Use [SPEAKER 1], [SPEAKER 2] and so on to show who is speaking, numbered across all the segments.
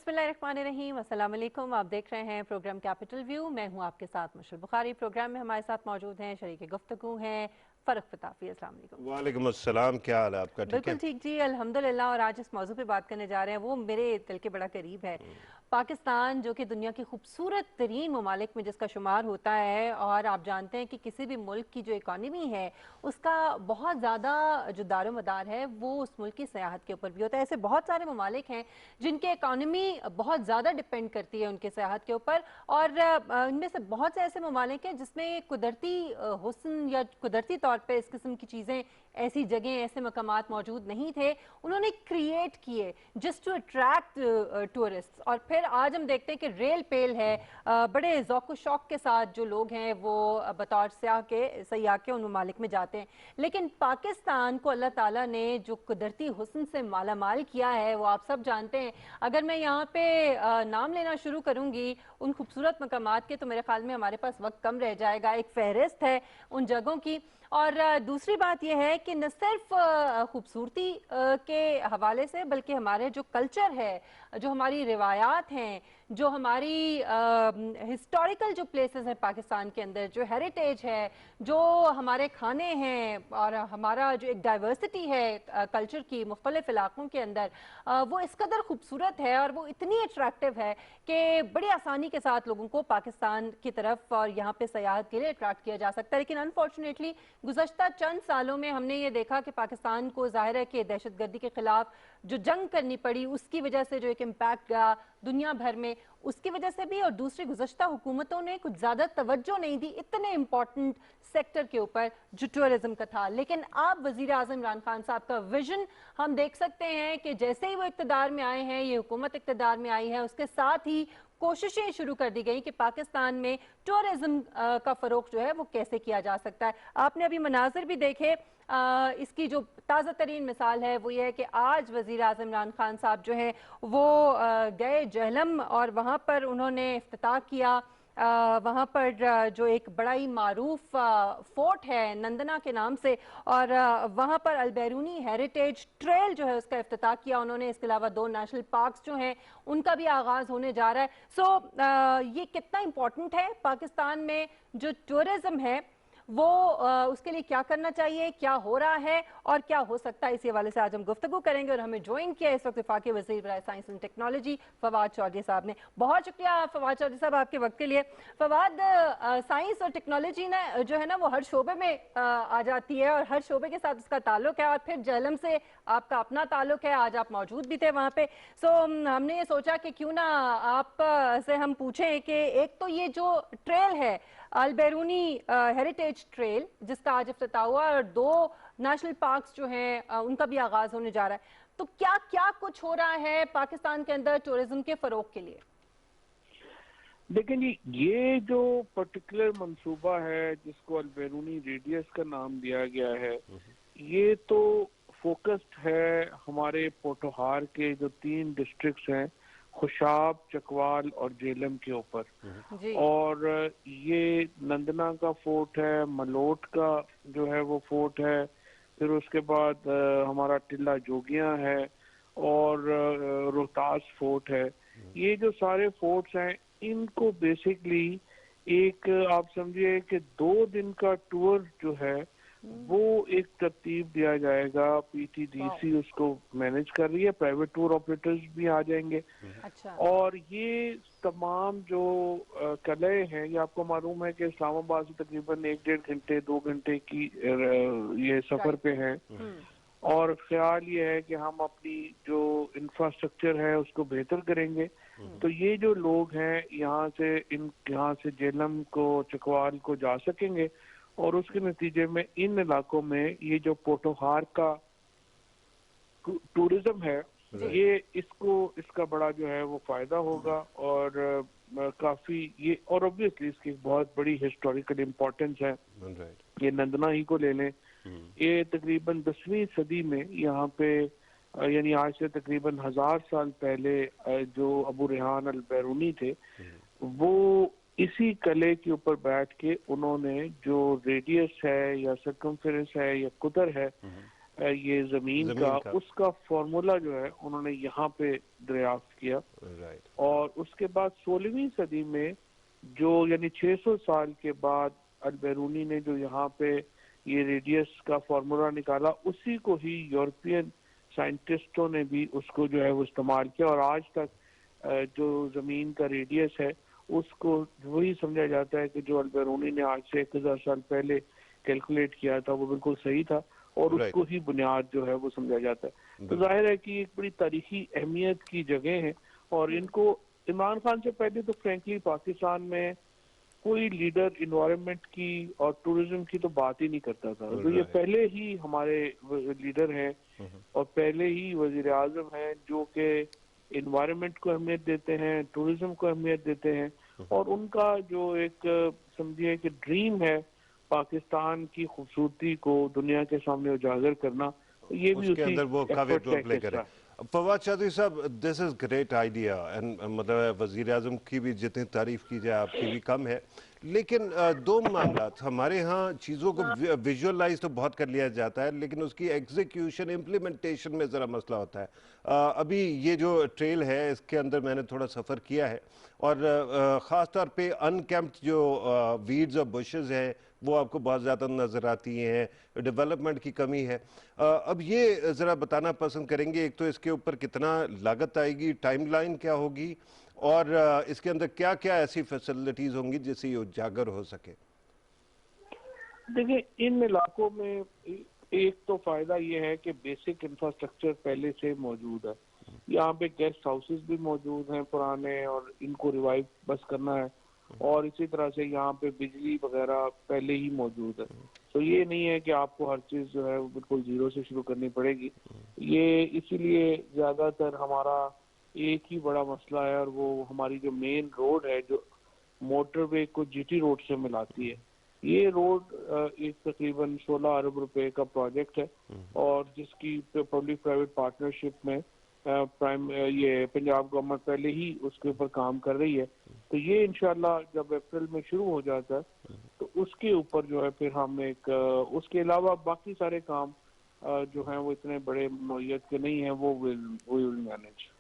[SPEAKER 1] बिस्मिल्लाहिर्रहमानिर्रहीम, अस्सलाम वालेकुम। आप देख रहे हैं प्रोग्राम कैपिटल व्यू। मैं हूं आपके साथ मुशर्रफ बुखारी। प्रोग्राम में हमारे साथ मौजूद हैं शरीक गुफ्तगू हैं फ़रक फ़ताफ़ी। अस्सलाम वालेकुम।
[SPEAKER 2] वालेकुम अस्सलाम। क्या हाल है आपका? ठीक
[SPEAKER 1] बिल्कुल
[SPEAKER 2] है।
[SPEAKER 1] ठीक जी, अल्हम्दुलिल्लाह। और आज इस मौजू पे बात करने जा रहे हैं वो मेरे दिल के बड़ा करीब है। पाकिस्तान जो कि दुनिया की खूबसूरत तरीन ममालिक में जिसका शुमार होता है, और आप जानते हैं कि किसी भी मुल्क की जो इकानमी है उसका बहुत ज़्यादा जो दारोमदार है वो उस मुल्क की सयाहत के ऊपर भी होता है। ऐसे बहुत सारे ममालिक हैं जिनकी इकानमी बहुत ज़्यादा डिपेंड करती है उनके सयाहत के ऊपर, और इनमें से बहुत से ऐसे ममालिक हैं जिसमें कुदरती हुस्न या कुदरती तौर पर इस किस्म की चीज़ें, ऐसी जगह, ऐसे मकामात मौजूद नहीं थे, उन्होंने क्रिएट किए जस्ट टू अट्रैक्ट टूरिस्ट। और फिर आज हम देखते हैं कि रेल पेल है, बड़े ज़ौक़ शौक़ के साथ जो लोग हैं वो बतौर सयाह के उन ममालिक में जाते हैं। लेकिन पाकिस्तान को अल्लाह ताला ने जो कुदरती हुस्न से माला माल किया है वो आप सब जानते हैं। अगर मैं यहाँ पे नाम लेना शुरू करूँगी उन खूबसूरत मकामात के, तो मेरे ख्याल में हमारे पास वक्त कम रह जाएगा। एक फहरिस्त है उन जगहों की। और दूसरी बात यह है कि न सिर्फ खूबसूरती के हवाले से, बल्कि हमारे जो कल्चर है, जो हमारी रिवायात हैं, जो हमारी हिस्टोरिकल जो प्लेसेस हैं पाकिस्तान के अंदर, जो हेरिटेज है, जो हमारे खाने हैं, और हमारा जो एक डाइवर्सिटी है कल्चर की मुख्तलिफ इलाकों के अंदर, वो इस कदर खूबसूरत है और वो इतनी अट्रैक्टिव है कि बड़ी आसानी के साथ लोगों को पाकिस्तान की तरफ और यहाँ पे सयाहत के लिए अट्रैक्ट किया जा सकता है। लेकिन अनफॉर्चुनेटली गुज़श्ता चंद सालों में हमने ये देखा कि पाकिस्तान को ज़ाहिर है कि दहशतगर्दी के खिलाफ जो जंग करनी पड़ी उसकी वजह से जो एक इम्पैक्ट गया दुनिया भर में, उसकी वजह से भी, और दूसरी गुज़श्ता हुकूमतों ने कुछ ज़्यादा तवज्जो नहीं दी इतने इंपॉर्टेंट सेक्टर के ऊपर जो टूरिज्म का था। लेकिन अब वज़ीर आज़म इमरान खान साहब का विजन हम देख सकते हैं कि जैसे ही वो इक़्तिदार में आए हैं, ये हुकूमत इक़्तिदार में आई है, उसके साथ ही कोशिशें शुरू कर दी गई कि पाकिस्तान में टूरिज्म का फ़रोग जो है वो कैसे किया जा सकता है। आपने अभी मनाजिर भी देखे। इसकी जो ताज़ा तरीन मिसाल है वो ये है कि आज वज़ीर आज़म इमरान खान साहब जो हैं वो गए जहलम, और वहाँ पर उन्होंने इफ्तिताह किया। वहाँ पर जो एक बड़ा ही मारूफ फोर्ट है नंदना के नाम से, और वहाँ पर अलबैरूनी हेरिटेज ट्रेल जो है उसका इफ्तिताह किया उन्होंने। इसके अलावा 2 नेशनल पार्क्स जो हैं उनका भी आगाज़ होने जा रहा है। ये कितना इम्पोर्टेंट है पाकिस्तान में जो टूरिज्म है वो, उसके लिए क्या करना चाहिए, क्या हो रहा है और क्या हो सकता है, इसी हवाले से आज हम गुफ्तगू करेंगे। और हमें ज्वाइन किया इस वक्त वफाकी वज़ीर बराए science and technology Fawad Chaudhry साहब ने। बहुत शुक्रिया फवाद चौधरी साहब आपके वक्त के लिए। फवाद, साइंस और टेक्नोलॉजी ना जो है ना वो हर शोबे में आ जाती है और हर शोबे के साथ उसका ताल्लुक है, और फिर जहलम से आपका अपना ताल्लुक है, आज आप मौजूद भी थे वहाँ पे। हमने ये सोचा कि क्यों ना आप से हम पूछें कि एक तो ये जो ट्रेल है अलबैरूनी हेरिटेज ट्रेल जिसका आज इफ्तिताह हुआ, और 2 नेशनल पार्क्स जो हैं उनका भी आगाज होने जा रहा है, तो क्या क्या कुछ हो रहा है पाकिस्तान के अंदर टूरिज्म के फरोग के लिए?
[SPEAKER 3] देखिए जी, ये जो पर्टिकुलर मंसूबा है जिसको अलबैरूनी रेडियस का नाम दिया गया है, ये तो फोकस्ड है हमारे पोटोहार के जो 3 डिस्ट्रिक्ट्स हैं, खुशाब, चकवाल और जेलम के ऊपर। और ये नंदना का फोर्ट है, मलोट का जो है वो फोर्ट है, फिर उसके बाद हमारा टिल्ला जोगियां है, और रोहतास फोर्ट है। ये जो सारे फोर्ट्स हैं इनको बेसिकली एक आप समझिए कि 2 दिन का टूर जो है वो एक तरतीब दिया जाएगा। पीटीडीसी उसको मैनेज कर रही है, प्राइवेट टूर ऑपरेटर्स भी आ जाएंगे।
[SPEAKER 1] अच्छा।
[SPEAKER 3] और ये तमाम जो कलए हैं, ये आपको मालूम है कि इस्लामाबाद से तकरीबन 1-1.5 घंटे 2 घंटे की ये सफर पे हैं। और ख्याल ये है कि हम अपनी जो इंफ्रास्ट्रक्चर है उसको बेहतर करेंगे। तो ये जो लोग हैं यहाँ से जेलम को, चकवाल को जा सकेंगे, और उसके नतीजे में इन इलाकों में ये जो पोटोहार का टूरिज्म है ये इसका बड़ा जो है वो फायदा होगा। और काफी ये, और ऑब्वियसली इसकी बहुत बड़ी हिस्टोरिकल इम्पोर्टेंस है। ये नंदना ही को ले लें, ये तकरीबन 10वीं सदी में यहाँ पे, यानी आज से तकरीबन 1000 साल पहले जो अबू रेहान अल बैरूनी थे, वो इसी कले के ऊपर बैठ के उन्होंने जो रेडियस है या सर्कमफेरेंस है या कुदर है, ये जमीन का, उसका फॉर्मूला जो है उन्होंने यहाँ पे दरियाफ्त किया। और उसके बाद 16वीं सदी में जो यानी 600 साल के बाद अल-बैरूनी ने जो यहाँ पे ये रेडियस का फॉर्मूला निकाला, उसी को ही यूरोपियन साइंटिस्टों ने भी उसको जो है वो इस्तेमाल किया। और आज तक जो जमीन का रेडियस है उसको वही समझा जाता है कि जो अल-बैरूनी ने आज से 1000 साल पहले कैलकुलेट किया था वो बिल्कुल सही था, और उसको ही बुनियाद जो है वो समझा जाता है। तो जाहिर है कि एक बड़ी तारीखी अहमियत की जगह है। और इनको इमरान खान से पहले तो फ्रेंकली पाकिस्तान में कोई लीडर इन्वायरमेंट की और टूरिज्म की तो बात ही नहीं करता था। तो ये पहले ही हमारे लीडर हैं और पहले ही वजीर आजम हैं जो कि इन्वायरमेंट को अहमियत देते हैं, टूरिज्म को अहमियत देते हैं। और उनका जो एक समझिए कि ड्रीम है पाकिस्तान की खूबसूरती को दुनिया के सामने उजागर करना, ये भी
[SPEAKER 2] उसके अंदर वो काफी रोल प्ले करे। फवाद चौधरी साहब, this is great idea and मतलब वजीर आजम की भी जितनी तारीफ की जाए आपकी भी कम है। लेकिन दो मामला हमारे यहाँ चीज़ों को विजुअलाइज तो बहुत कर लिया जाता है, लेकिन उसकी एग्जीक्यूशन इम्प्लीमेंटेशन में ज़रा मसला होता है। अभी ये जो ट्रेल है इसके अंदर मैंने थोड़ा सफ़र किया है और ख़ास तौर पे अनकैम्प्ड जो वीड्स और बुशेस हैं वो आपको बहुत ज़्यादा नज़र आती हैं, डेवलपमेंट की कमी है। अब ये ज़रा बताना पसंद करेंगे, एक तो इसके ऊपर कितना लागत आएगी, टाइमलाइन क्या होगी, और इसके अंदर क्या क्या ऐसी फैसिलिटीज़ होंगी जिससे ये उजागर हो सके।
[SPEAKER 3] देखिए, इन इलाकों में एक तो फायदा ये है कि बेसिक इंफ्रास्ट्रक्चर पहले से मौजूद है। यहाँ पे गेस्ट हाउसेस भी मौजूद हैं पुराने, और इनको रिवाइव बस करना है। और इसी तरह से यहाँ पे बिजली वगैरह पहले ही मौजूद है। तो ये नहीं है कि आपको हर चीज़ जो है वो बिल्कुल जीरो से शुरू करनी पड़ेगी। ये इसीलिए ज़्यादातर हमारा एक ही बड़ा मसला है, और वो हमारी जो मेन रोड है जो मोटरवे को जीटी रोड से मिलाती है, ये रोड एक तकरीबन 16 अरब रुपए का प्रोजेक्ट है, और जिसकी पब्लिक प्राइवेट पार्टनरशिप में ये पंजाब गवर्नमेंट पहले ही उसके ऊपर काम कर रही है। तो ये इंशाल्लाह जब अप्रैल में शुरू हो जाता है तो उसके ऊपर जो है फिर हम एक उसके अलावा बाकी सारे काम जो हैं वो इतने बड़े नौयत के नहीं हैं, वो विल मैनेज।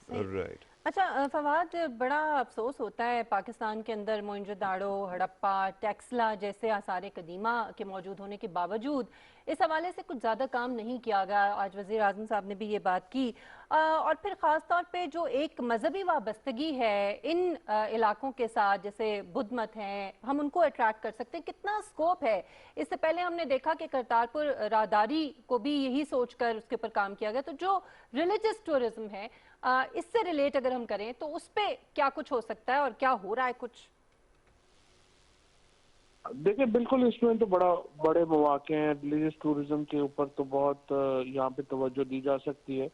[SPEAKER 2] राइट।
[SPEAKER 1] अच्छा फवाद, बड़ा अफसोस होता है पाकिस्तान के अंदर मोइंजोदाड़ो, हड़प्पा, टेक्सला जैसे आसार कदीमा के मौजूद होने के बावजूद इस हवाले से कुछ ज़्यादा काम नहीं किया गया। आज वज़ीर आज़म साहब ने भी ये बात की। और फिर ख़ास तौर पे जो एक मजहबी वाबस्तगी है इन इलाकों के साथ, जैसे बुद्ध मत हैं, हम उनको अट्रैक्ट कर सकते हैं, कितना स्कोप है? इससे पहले हमने देखा कि करतारपुर राहदारी को भी यही सोचकर उसके ऊपर काम किया गया। तो जो रिलीजियस टूरिज्म है इससे रिलेट अगर हम करें तो उस पे क्या कुछ हो सकता है और क्या हो रहा है कुछ?
[SPEAKER 3] देखिए, बिल्कुल इसमें तो बड़े मौके हैं। रिलीजियस टूरिज्म के ऊपर तो बहुत यहाँ पे तवज्जो दी जा सकती है।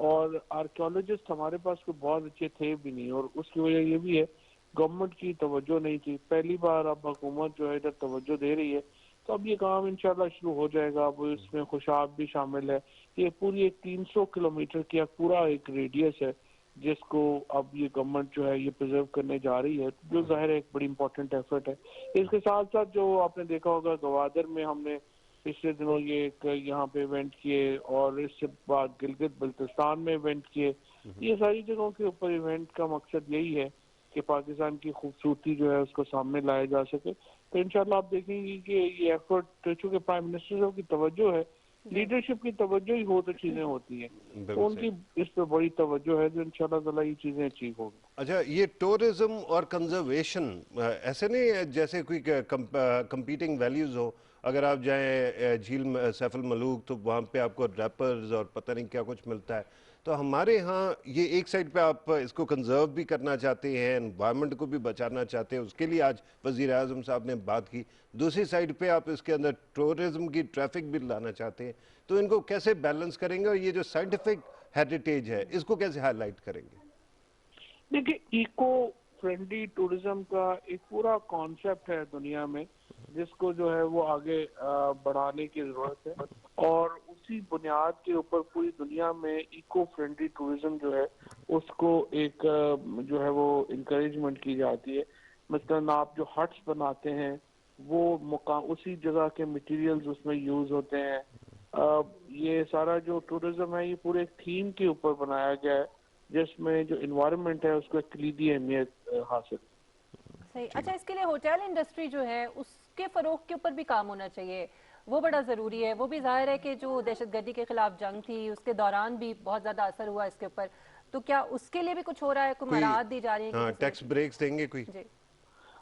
[SPEAKER 3] और आर्कियोलॉजिस्ट हमारे पास कोई बहुत अच्छे थे भी नहीं, और उसकी वजह ये भी है गवर्नमेंट की तवज्जो नहीं थी। पहली बार अब हुकूमत जो है इधर तवज्जो दे रही है, तो अब ये काम इंशाल्लाह शुरू हो जाएगा। अब इसमें खुशाब भी शामिल है। ये पूरी एक 300 किलोमीटर की पूरा एक रेडियस है जिसको अब ये गवर्नमेंट जो है ये प्रिजर्व करने जा रही है, जो जाहिर है एक बड़ी इंपॉर्टेंट एफर्ट है। इसके साथ साथ जो आपने देखा होगा गवादर में हमने पिछले दिनों ये एक यहाँ पे इवेंट किए, और इसके बाद गिलगित बल्तिस्तान में इवेंट किए। ये सारी जगहों के ऊपर इवेंट का मकसद यही है कि पाकिस्तान की खूबसूरती जो है उसको सामने लाया जा सके। तो इंशाल्लाह आप देखेंगे कि ये एफर्ट, चूंकि प्राइम मिनिस्टर की तवज्जो है, लीडरशिप की तवज्जो ही हो तो चीजें होती हैं, तो उनकी इस पे बड़ी तवज्जो है, जो इंशाल्लाह ताला ये चीजें अचीव होगी।
[SPEAKER 2] अच्छा, ये टूरिज्म और कंजर्वेशन ऐसे नहीं है जैसे कोई कंपीटिंग वैल्यूज हो। अगर आप जाएं झील सैफुल मलूक तो वहाँ पे आपको रैपर्स और पता नहीं क्या कुछ मिलता है। तो हमारे यहाँ ये एक साइड पे आप इसको कंजर्व भी करना चाहते हैं, एनवायरनमेंट को भी बचाना चाहते हैं, उसके लिए आज वज़ीर आज़म साहब ने बात की। दूसरी साइड पे आप इसके अंदर टूरिज्म की ट्रैफिक भी लाना चाहते हैं। तो इनको कैसे बैलेंस करेंगे, और ये जो साइंटिफिक हेरिटेज है इसको कैसे हाईलाइट करेंगे?
[SPEAKER 3] देखिए, इको फ्रेंडली टूरिज्म का एक पूरा कॉन्सेप्ट है दुनिया में, जिसको जो है वो आगे बढ़ाने की जरूरत है। और उसी बुनियाद के ऊपर पूरी दुनिया में इको फ्रेंडली टूरिज्म जो है उसको एक जो है वो इंकरेजमेंट की जाती है। मतलब आप जो हट्स बनाते हैं वो मुकाम उसी जगह के मटेरियल्स उसमें यूज होते हैं, ये सारा जो टूरिज्म है ये पूरे एक थीम के ऊपर बनाया गया है, जिसमें जो इन्वायरमेंट है उसको एक कलीदी अहमियत हासिल।
[SPEAKER 1] सही। अच्छा, इसके लिए होटल इंडस्ट्री जो है उसके फरोग के ऊपर भी काम होना चाहिए, वो बड़ा ज़रूरी है। वो भी जाहिर है कि जो दहशतगर्दी के खिलाफ जंग थी उसके दौरान भी बहुत ज़्यादा असर हुआ इसके ऊपर, तो क्या उसके लिए भी कुछ हो रहा है, कोई
[SPEAKER 2] कोई
[SPEAKER 1] मराहत दी जा रही है
[SPEAKER 2] हाँ टैक्स ब्रेक्स देंगे कोई?
[SPEAKER 1] जी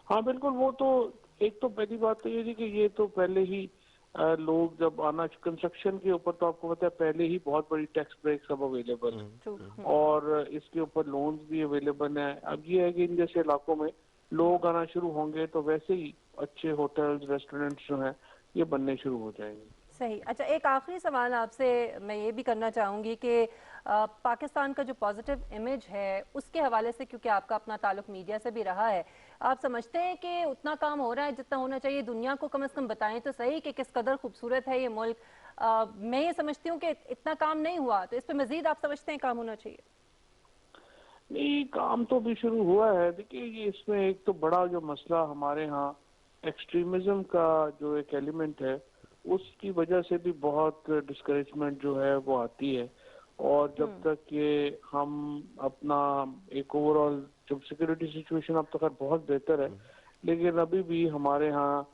[SPEAKER 3] हाँ बिल्कुल, वो तो एक तो पहली बात तो ये थी कि ये तो पहले ही लोग जब आना कंस्ट्रक्शन के ऊपर, तो आपको पता है पहले ही बहुत बड़ी टैक्स ब्रेक सब अवेलेबल है
[SPEAKER 1] ट्रू।
[SPEAKER 3] और इसके ऊपर लोन्स भी अवेलेबल हैं। अब ये है कि इन जैसे इलाकों में लोग आना शुरू होंगे तो वैसे ही अच्छे होटल्स रेस्टोरेंट्स जो हैं ये बनने शुरू हो जाएंगे।
[SPEAKER 1] सही। अच्छा, एक आखिरी सवाल आपसे मैं ये भी करना चाहूँगी कि पाकिस्तान का जो पॉजिटिव इमेज है उसके हवाले से, क्योंकि आपका अपना ताल्लुक मीडिया से भी रहा है, आप समझते हैं कि उतना काम हो रहा है जितना होना चाहिए? दुनिया को कम से कम बताएं तो सही कि किस कदर खूबसूरत है ये मुल्क। मैं ये समझती हूँ कि इतना काम नहीं हुआ, तो इस पर मजीद आप समझते हैं काम होना चाहिए?
[SPEAKER 3] नहीं, काम तो भी शुरू हुआ है। देखिए ये इसमें एक तो बड़ा जो मसला हमारे यहाँ एक्सट्रीमिज्म का जो एक एलिमेंट है उसकी वजह से भी बहुत डिस्करेजमेंट जो है वो आती है। और जब तक ये हम अपना एक ओवरऑल जब सिक्योरिटी सिचुएशन अब तक बहुत बेहतर है, लेकिन अभी भी हमारे यहाँ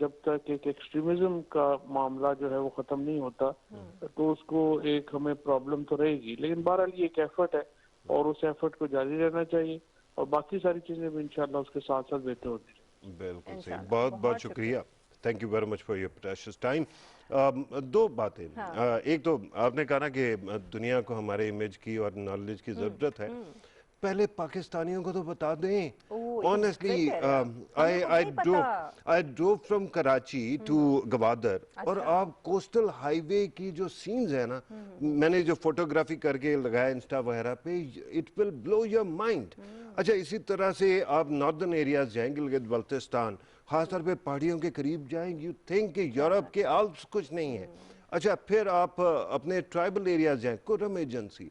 [SPEAKER 3] जब तक एक एक्सट्रीमिज्म का मामला जो है वो खत्म नहीं होता तो उसको एक हमें प्रॉब्लम तो रहेगी। लेकिन बहरहाल ये एक एफर्ट है और उस एफर्ट को जारी रहना चाहिए और बाकी सारी चीजें भी इंशाल्लाह उसके साथ साथ बेहतर होती रहेंगी।
[SPEAKER 2] बिल्कुल सही, बहुत बहुत शुक्रिया, thank you very much for your precious time. दो बातें, एक तो आपने कहा ना कि दुनिया को हमारे इमेज की और नॉलेज की ज़रूरत है, पहले पाकिस्तानियों को तो बता दें। Honestly I drove from Karachi to Gwadar और आप कोस्टल हाईवे की जो सीन्स है ना, मैंने जो फोटोग्राफी करके लगाया इंस्टा वगैरह पे, it will blow your mind. अच्छा, इसी तरह से आप नॉर्दर्न एरियाज जाएं, गिलगित बल्तिस्तान, खासतौर पे पहाड़ियों के करीब जाएं, यू थिंक कि यूरोप के आल्प्स कुछ नहीं है। अच्छा, फिर आप अपने ट्राइबल एरियाज जाएं, कुरम एजेंसी,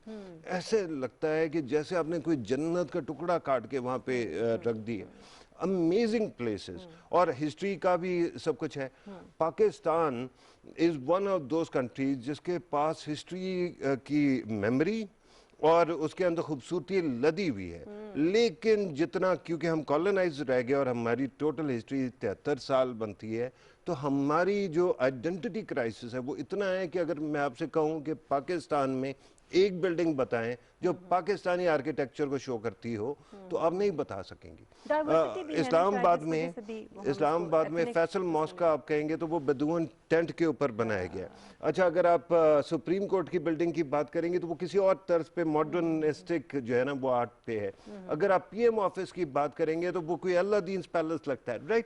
[SPEAKER 2] ऐसे लगता है कि जैसे आपने कोई जन्नत का टुकड़ा काट के वहाँ पे रख दिया। अमेजिंग प्लेसेस और हिस्ट्री का भी सब कुछ है। Pakistan is one of those countries जिसके पास हिस्ट्री की मेमोरी और उसके अंदर खूबसूरती लदी हुई है, लेकिन जितना क्योंकि हम कॉलोनाइज रह गए और हमारी टोटल हिस्ट्री 73 साल बनती है, तो हमारी जो आइडेंटिटी क्राइसिस है वो इतना है कि अगर मैं आपसे कहूं कि पाकिस्तान में एक बिल्डिंग बताएं जो पाकिस्तानी आर्किटेक्चर को शो करती हो तो आप नहीं बता सकेंगे। इस्लामाबाद में फैसल मॉस्क आप कहेंगे तो वो बदून टेंट के ऊपर बनाया गया। अच्छा, अगर आप सुप्रीम कोर्ट की बिल्डिंग की बात करेंगे तो वो किसी और तर्ज पे मॉडर्निस्टिक जो है ना वो आर्ट पे है। अगर आप पीएम ऑफिस की बात करेंगे तो वो कोई अलादीन पैलेस लगता है, राइट।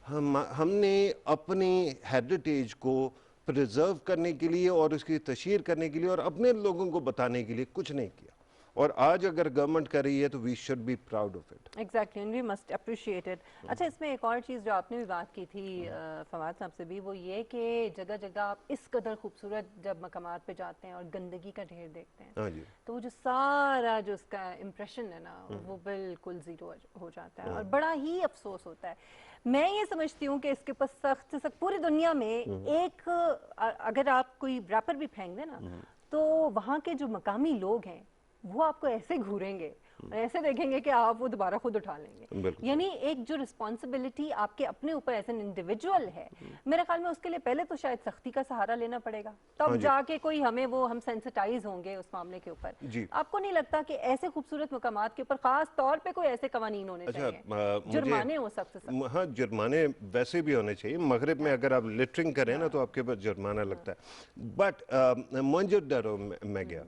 [SPEAKER 2] हमने अपनी हेरिटेज को प्रिजर्व करने के लिए और उसकी तशहीर करने के लिए और अपने लोगों को बताने के लिए कुछ नहीं किया, और आज अगर गवर्नमेंट कर रही है तो we should be proud of it.
[SPEAKER 1] Exactly, and we must appreciate it. अच्छा, इसमें एक और चीज़ जो आपने भी बात की थी फवाद साहब से भी, वो ये कि जगह जगह आप इस कदर खूबसूरत जब मकामात पे जाते हैं और गंदगी का ढेर देखते हैं,
[SPEAKER 2] हाँ जी,
[SPEAKER 1] तो वो जो सारा जो उसका इम्प्रेशन है ना वो बिल्कुल ज़ीरो हो जाता है और बड़ा ही अफसोस होता है। मैं ये समझती हूँ कि इसके ऊपर सख्त से सख्त पूरी दुनिया में एक अगर आप कोई रैपर भी फेंक दें ना तो वहाँ के जो मकामी लोग हैं वो आपको ऐसे घूरेंगे और ऐसे देखेंगे कि आप वो दोबारा खुद उठा लेंगे। यानी एक जो रिस्पॉन्सिबिलिटी आपके अपने ऊपर एज एन इंडिविजुअल है, मेरे ख्याल में उसके लिए पहले तो शायद सख्ती का सहारा लेना पड़ेगा, तब जाके कोई हम सेंसिटाइज होंगे उस मामले के ऊपर। आपको नहीं लगता कि ऐसे खूबसूरत मकामात के ऊपर खास तौर पे कोई ऐसे कवानीन होने चाहिए, जुर्माने हो सख्त से सख्त?
[SPEAKER 2] हाँ, जुर्माने वैसे भी होने चाहिए। मगरिब में अगर आप लिटरिंग करें ना तो आपके पास जुर्माना लगता है। बट मोहनजोदड़ो में गया,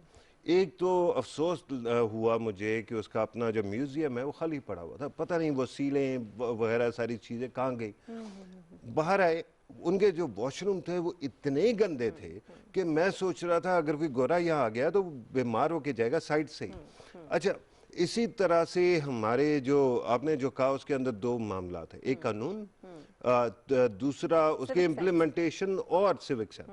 [SPEAKER 2] एक तो अफसोस हुआ मुझे कि उसका अपना जो म्यूजियम है वो खाली पड़ा हुआ था, पता नहीं वो सीलें वगैरह सारी चीज़ें कहाँ गई। बाहर आए, उनके जो वॉशरूम थे वो इतने गंदे थे कि मैं सोच रहा था अगर कोई गोरा यहाँ आ गया तो बीमार होके जाएगा साइड से ही। अच्छा, इसी तरह से हमारे जो आपने जो कहा उसके अंदर दो मामला थे, एक कानून, दूसरा उसके इम्प्लीमेंटेशन और सिविक सेंस।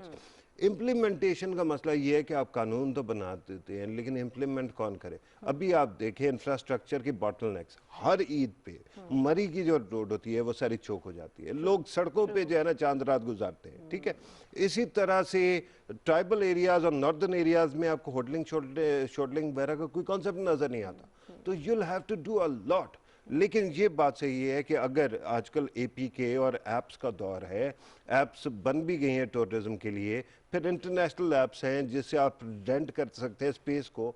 [SPEAKER 2] इम्प्लीमेंटेशन का मसला ये है कि आप कानून तो बना देते हैं लेकिन इम्प्लीमेंट कौन करे। अभी आप देखें इंफ्रास्ट्रक्चर की बॉटलनेक्स, हर ईद पे मरी की जो रोड होती है वो सारी चौक हो जाती है, लोग सड़कों पे जो है ना चांद रात गुजारते हैं, ठीक है। इसी तरह से ट्राइबल एरियाज और नॉर्दर्न एरियाज में आपको होटलिंग शॉटलिंग वगैरह का कोई कॉन्सेप्ट नजर नहीं आता, तो you'll have to do a lot. लेकिन ये बात सही है कि अगर आजकल एपीके और एप्स का दौर है, एप्स बन भी गई हैं टूरिज्म के लिए, फिर इंटरनेशनल एप्स हैं जिससे आप रेंट कर सकते हैं स्पेस को,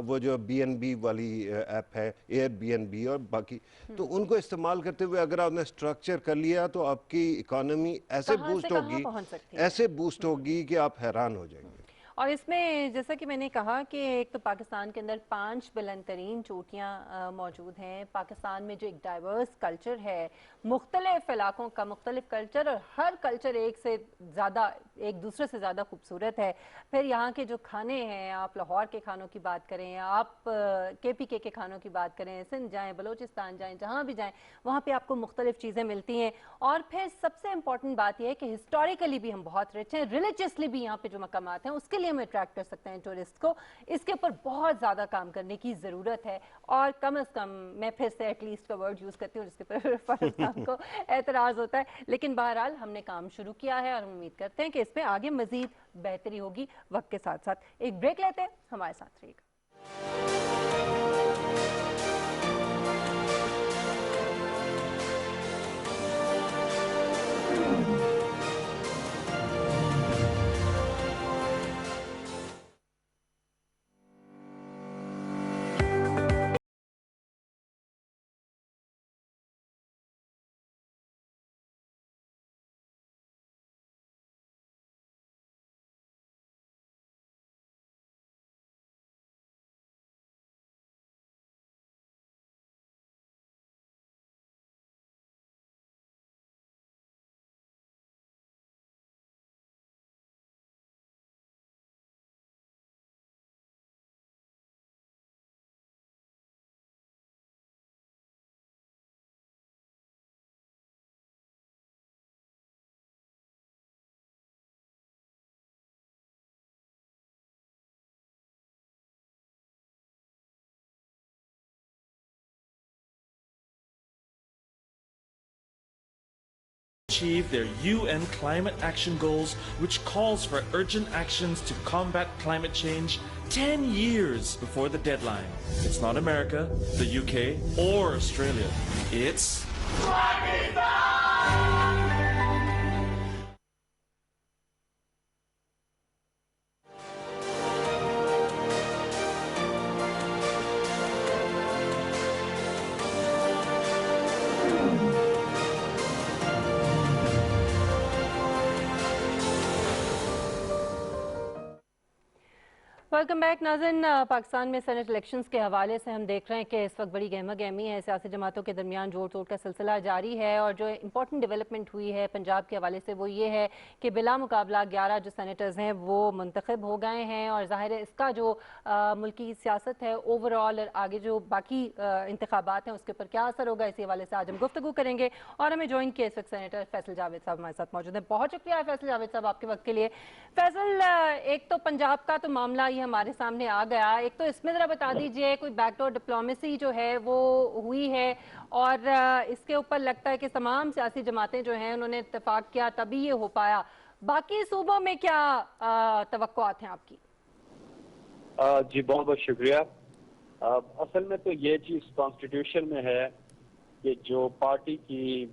[SPEAKER 2] वो जो बीएनबी वाली ऐप है, एयरबीएनबी और बाकी, तो उनको इस्तेमाल करते हुए अगर आपने स्ट्रक्चर कर लिया तो आपकी इकोनॉमी ऐसे
[SPEAKER 1] कहाँ से
[SPEAKER 2] बूस्ट
[SPEAKER 1] कहाँ
[SPEAKER 2] होगी,
[SPEAKER 1] पहुंच सकती है।
[SPEAKER 2] ऐसे बूस्ट होगी कि आप हैरान हो जाएंगे।
[SPEAKER 1] और इसमें जैसा कि मैंने कहा कि एक तो पाकिस्तान के अंदर 5 बुलंद तरीन चोटियाँ मौजूद हैं। पाकिस्तान में जो एक डाइवर्स कल्चर है, मुख्तलिफ इलाकों का मुख्तलिफ कल्चर, और हर कल्चर एक से ज़्यादा, एक दूसरे से ज़्यादा खूबसूरत है। फिर यहाँ के जो खाने हैं, आप लाहौर के खानों की बात करें, आप केपीके के खानों की बात करें, सिंध जाएँ, बलूचिस्तान जाएँ, जहाँ भी जाएँ वहाँ पर आपको मुख्तलिफ चीज़ें मिलती हैं। और फिर सबसे इम्पॉर्टेंट बात यह है कि हिस्टोरिकली भी हम बहुत रिच हैं, रिलीजियसली भी यहाँ पे जो मकामात हैं उसके लिए हम अट्रैक्ट कर सकते हैं टूरिस्ट को। इसके ऊपर बहुत ज़्यादा काम करने की ज़रूरत है, और कम से कम मैं फिर से एटलीस्ट का वर्ड यूज़ करती हूँ जिसके ऊपर फरहान खान को एतराज़ होता है, लेकिन बहरहाल हमने काम शुरू किया है और हम उम्मीद करते हैं कि इसमें आगे मज़ीद बेहतरी होगी वक्त के साथ साथ। एक ब्रेक लेते हैं, हमारे साथ रहिएगा।
[SPEAKER 4] Achieve their UN climate action goals, which calls for urgent actions to combat climate change 10 years before the deadline. It's not America, the UK, or Australia. It's
[SPEAKER 1] welcome back नाज़रीन। पाकिस्तान में सेनेट इलेक्शंस के हवाले से हम देख रहे हैं कि इस वक्त बड़ी गहमा गहमी है, सियासी जमातों के दरमियान जोड़ तोड़ का सिलसिला जारी है। और जो इंपॉर्टेंट डेवलपमेंट हुई है पंजाब के हवाले से वो ये है कि बिला मुकाबला 11 जो सेनेटर्स हैं वो मुंतखब हो गए हैं, और ज़ाहिर है इसका जो मुल्की सियासत है ओवरऑल और आगे जो बाकी इंतखाबात हैं उसके ऊपर क्या असर होगा, इसी हवाले से आज हम गुफ्तगू करेंगे। और हमें ज्वाइन किया इस वक्त सेनेटर फैसल जावेद साहब हमारे साथ मौजूद हैं। बहुत शुक्रिया फैसल जावेद साहब आपके वक्त के लिए। फैसल, एक तो पंजाब का तो मामला ये हमारे सामने आ गया, एक तो इसमें ज़रा बता दीजिए कोई बैकडोर डिप्लोमेसी जो है वो हुई है, और इसके ऊपर लगता है कि तमाम सियासी जमातें जो हैं उन्होंने इत्तेफाक किया तभी ये हो पाया। बाकी सूबों में क्या तवक्कुआत हैं आपकी?
[SPEAKER 5] जी बहुत बहुत शुक्रिया। असल में तो ये चीज़ कॉन्स्टिट्यूशन में है कि जो पार्टी की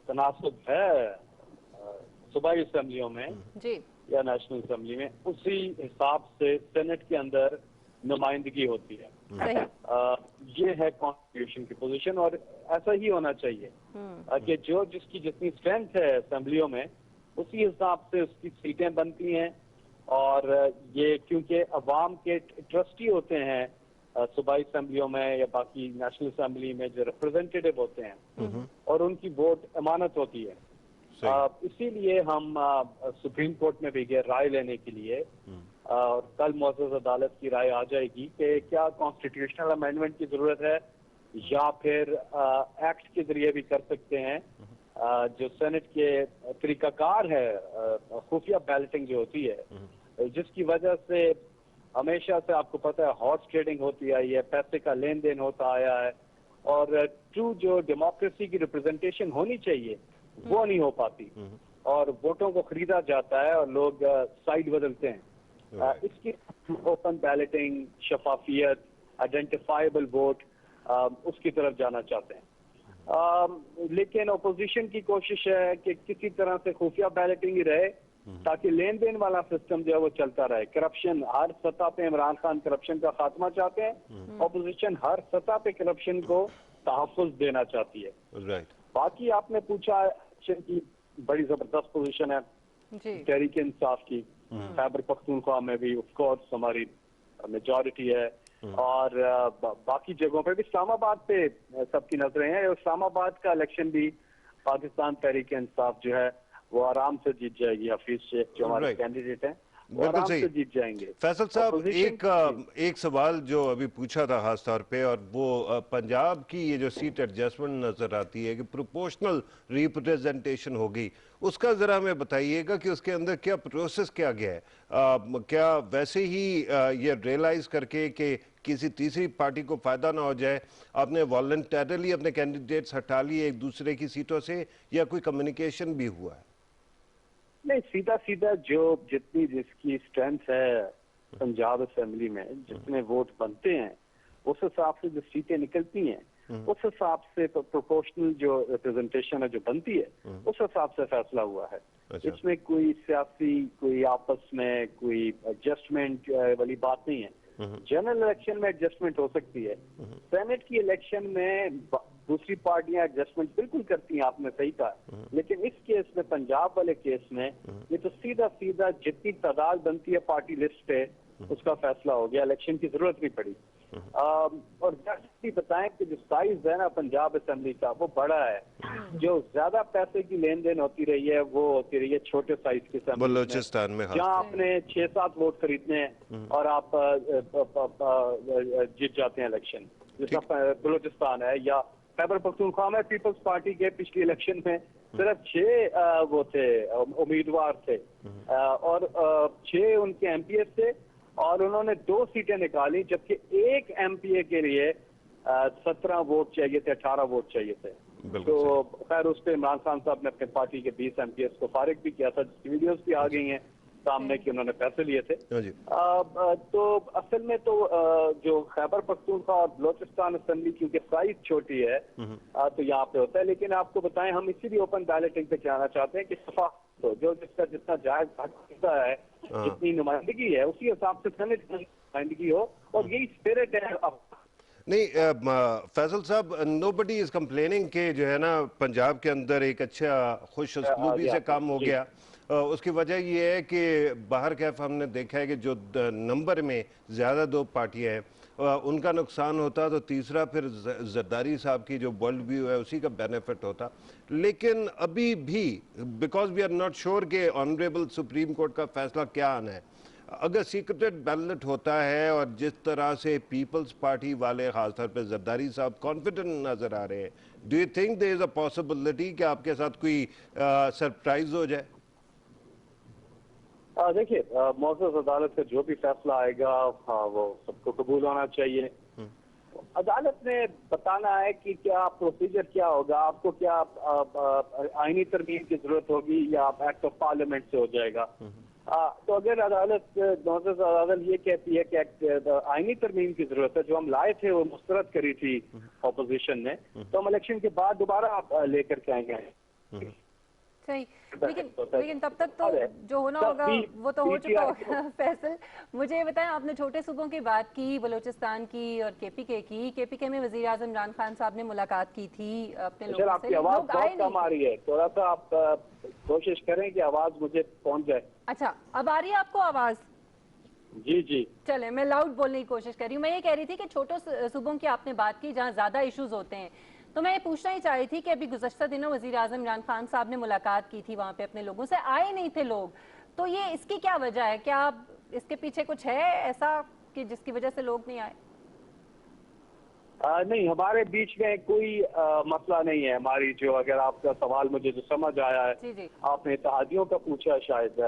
[SPEAKER 5] तनासब है सूबाई असम्बलियों में
[SPEAKER 1] जी
[SPEAKER 5] या नेशनल असम्बली में, उसी हिसाब से सेनेट के अंदर नुमाइंदगी होती है। ये है कॉन्स्टिट्यूशन की पोजीशन, और ऐसा ही होना चाहिए कि जो जिसकी जितनी स्ट्रेंथ है असम्बलियों में उसी हिसाब से उसकी सीटें बनती हैं। और ये क्योंकि अवाम के ट्रस्टी होते हैं सूबाई असम्बलियों में या बाकी नेशनल असम्बली में जो रिप्रेजेंटेटिव होते हैं, और उनकी वोट अमानत होती है। इसीलिए हम सुप्रीम कोर्ट में भी गए राय लेने के लिए, और कल मुअज़्ज़ज़ अदालत की राय आ जाएगी कि क्या कॉन्स्टिट्यूशनल अमेंडमेंट की जरूरत है या फिर एक्ट के जरिए भी कर सकते हैं जो सेनेट के तरीकाकार है, खुफिया बैलेटिंग जो होती है, जिसकी वजह से हमेशा से आपको पता है हॉर्स ट्रेडिंग होती आई है, पैसे का लेन देन होता आया है, और ट्रू जो डेमोक्रेसी की रिप्रेजेंटेशन होनी चाहिए वो नहीं हो पाती, और वोटों को खरीदा जाता है और लोग साइड बदलते हैं। इसकी ओपन बैलेटिंग, शफाफियत, आइडेंटिफाइबल वोट, उसकी तरफ जाना चाहते हैं। लेकिन अपोजिशन की कोशिश है कि किसी तरह से खुफिया बैलेटिंग ही रहे ताकि लेन देन वाला सिस्टम जो है वो चलता रहे। करप्शन हर सतह पे, इमरान खान करप्शन का खात्मा चाहते हैं, अपोजिशन हर सतह पे करप्शन को तहफ़्फ़ुज़ देना चाहती है। बाकी आपने पूछा की बड़ी जबरदस्त पोजीशन है तहरीक इंसाफ की, खैबर पख्तूनख्वा में भी ऑफ कोर्स हमारी मेजॉरिटी है, और बाकी जगहों पे भी इस्लामाबाद पे सबकी नजरें हैं। इस्लामाबाद का इलेक्शन भी पाकिस्तान तहरीक इंसाफ जो है वो आराम से जीत जाएगी। हफीज शेख जो हमारे कैंडिडेट हैं वो आराम से जीत जाएंगे।
[SPEAKER 2] फैसल साहब, एक सवाल जो अभी पूछा था खास तौर पे, और वो पंजाब की ये जो सीट एडजस्टमेंट नजर आती है कि प्रोपोर्शनल रिप्रेजेंटेशन होगी, उसका जरा हमें बताइएगा कि उसके अंदर क्या प्रोसेस क्या गया है? क्या वैसे ही ये रियलाइज करके कि किसी तीसरी पार्टी को फायदा ना हो जाए आपने वॉलंटरली अपने कैंडिडेट्स हटा लिए एक दूसरे की सीटों से, या कोई कम्युनिकेशन भी हुआ है?
[SPEAKER 5] नहीं, सीधा सीधा जो जितनी जिसकी स्ट्रेंथ है पंजाब असेंबली में, जितने वोट बनते हैं उस हिसाब से जो सीटें निकलती हैं, उस हिसाब से तो प्रोपोर्शनल जो रिप्रेजेंटेशन है जो बनती है उस हिसाब से फैसला हुआ है। इसमें कोई सियासी, कोई आपस में कोई एडजस्टमेंट वाली बात नहीं है। जनरल इलेक्शन में एडजस्टमेंट हो सकती है, सेनेट की इलेक्शन में दूसरी पार्टियां एडजस्टमेंट बिल्कुल करती हैं, आपने सही कहा। लेकिन इस केस में, पंजाब वाले केस में, ये तो सीधा सीधा जितनी तादाद बनती है पार्टी लिस्ट पे उसका फैसला हो गया, इलेक्शन की जरूरत नहीं पड़ी। और जैसे बताएं कि जो साइज है ना पंजाब असेंबली का वो बड़ा है, जो ज्यादा पैसे की लेन देन होती रही है वो होती रही है छोटे साइज के
[SPEAKER 2] बलूचिस्तान में,
[SPEAKER 5] जहाँ आपने 6-7 वोट खरीदने हैं और आप जीत जाते हैं इलेक्शन, जैसा बलूचिस्तान है या खैबर पख्तूनख्वा में पीपल्स पार्टी के पिछले इलेक्शन में सिर्फ 6 वो थे उम्मीदवार थे, और 6 उनके एमपीएस थे, और उन्होंने 2 सीटें निकाली, जबकि एक एमपीए के लिए 17 वोट चाहिए थे, 18 वोट चाहिए थे। तो खैर उस पर इमरान खान साहब ने अपने पार्टी के 20 एमपीएस को फारिग भी किया था, जिसकी वीडियोस भी आ गई हैं सामने कि उन्होंने पैसे लिए थे। तो असल में तो जो खैबर पख्तूनख्वा और बलोचिस्तान असेंबली क्योंकि साइज छोटी है तो यहाँ पे होता है। लेकिन आपको बताएं, हम इसीलिए ओपन बैलेटिंग पे जाना चाहते हैं कि सफा तो जो जिसका जितना जायज हक है, जितनी नुमाइंदगी है उसी हिसाब से सेनेट की नुमाइंदगी हो, और यही स्पिरिट है।
[SPEAKER 2] नहीं फैसल साहब, नोबडी इज कंप्लेनिंग कि जो है ना पंजाब के अंदर एक अच्छा खुश उसलूबी से काम हो गया। उसकी वजह ये है कि बाहर कैफ हमने देखा है कि जो नंबर में ज़्यादा 2 पार्टियां हैं उनका नुकसान होता, तो तीसरा फिर जरदारी साहब की जो वर्ल्ड व्यू है उसी का बेनिफिट होता। लेकिन अभी भी because we are not sure कि ऑनरेबल सुप्रीम कोर्ट का फैसला क्या आना है, अगर सीक्रेट बैलेट होता है और जिस तरह से पीपल्स पार्टी वाले खासतौर पे जरदारी साहब कॉन्फिडेंट नजर आ रहे हैं, do you think there is a possibility कि आपके साथ कोई सरप्राइज हो जाए?
[SPEAKER 5] देखिए, मौजूद अदालत का जो भी फैसला आएगा वो सबको कबूल होना चाहिए। अदालत ने बताना है कि क्या प्रोसीजर क्या होगा, आपको क्या आईनी तरमीम की जरूरत होगी या आप एक्ट ऑफ पार्लियामेंट से हो जाएगा। तो अगर अदालत ये कहती है कि आईनी तरमीम की जरूरत है, जो हम लाए थे वो मुस्तरद करी थी अपोजिशन ने, तो हम इलेक्शन के बाद दोबारा आप लेकर के आएंगे।
[SPEAKER 1] सही, लेकिन तब तक तो जो होना होगा वो तो हो चुका होगा। फैसल, मुझे ये बताएं, आपने छोटे सूबों की बात की, बलूचिस्तान की और केपीके में वजीर आजम इमरान खान साहब ने मुलाकात की थी अपने लोगों से।
[SPEAKER 5] आपकी आवाज बहुत कम आ रही है, थोड़ा सा आप कोशिश करें कि आवाज मुझे पहुंच जाए।
[SPEAKER 1] अच्छा, अब आ रही है आपको आवाज?
[SPEAKER 5] जी जी,
[SPEAKER 1] चले, मैं लाउड बोलने की कोशिश कर रही हूँ। मैं ये कह रही थी कि छोटे सूबों की आपने बात की जहाँ ज्यादा इश्यूज होते हैं, तो मैं ये पूछना ही चाह रही थी कि अभी गुज़श्ता दिनों वज़ीर आज़म इमरान खान साहब ने मुलाकात की थी वहाँ पे अपने लोगों से, आए नहीं थे लोग, तो ये इसकी क्या वजह है? क्या इसके पीछे कुछ है ऐसा कि जिसकी वजह से लोग नहीं आए?
[SPEAKER 5] नहीं, हमारे बीच में कोई मसला नहीं है। हमारी जो, अगर आपका सवाल मुझे जो समझ आया है,
[SPEAKER 1] जी जी।
[SPEAKER 5] आपने इत्तेहादियों का पूछा शायद।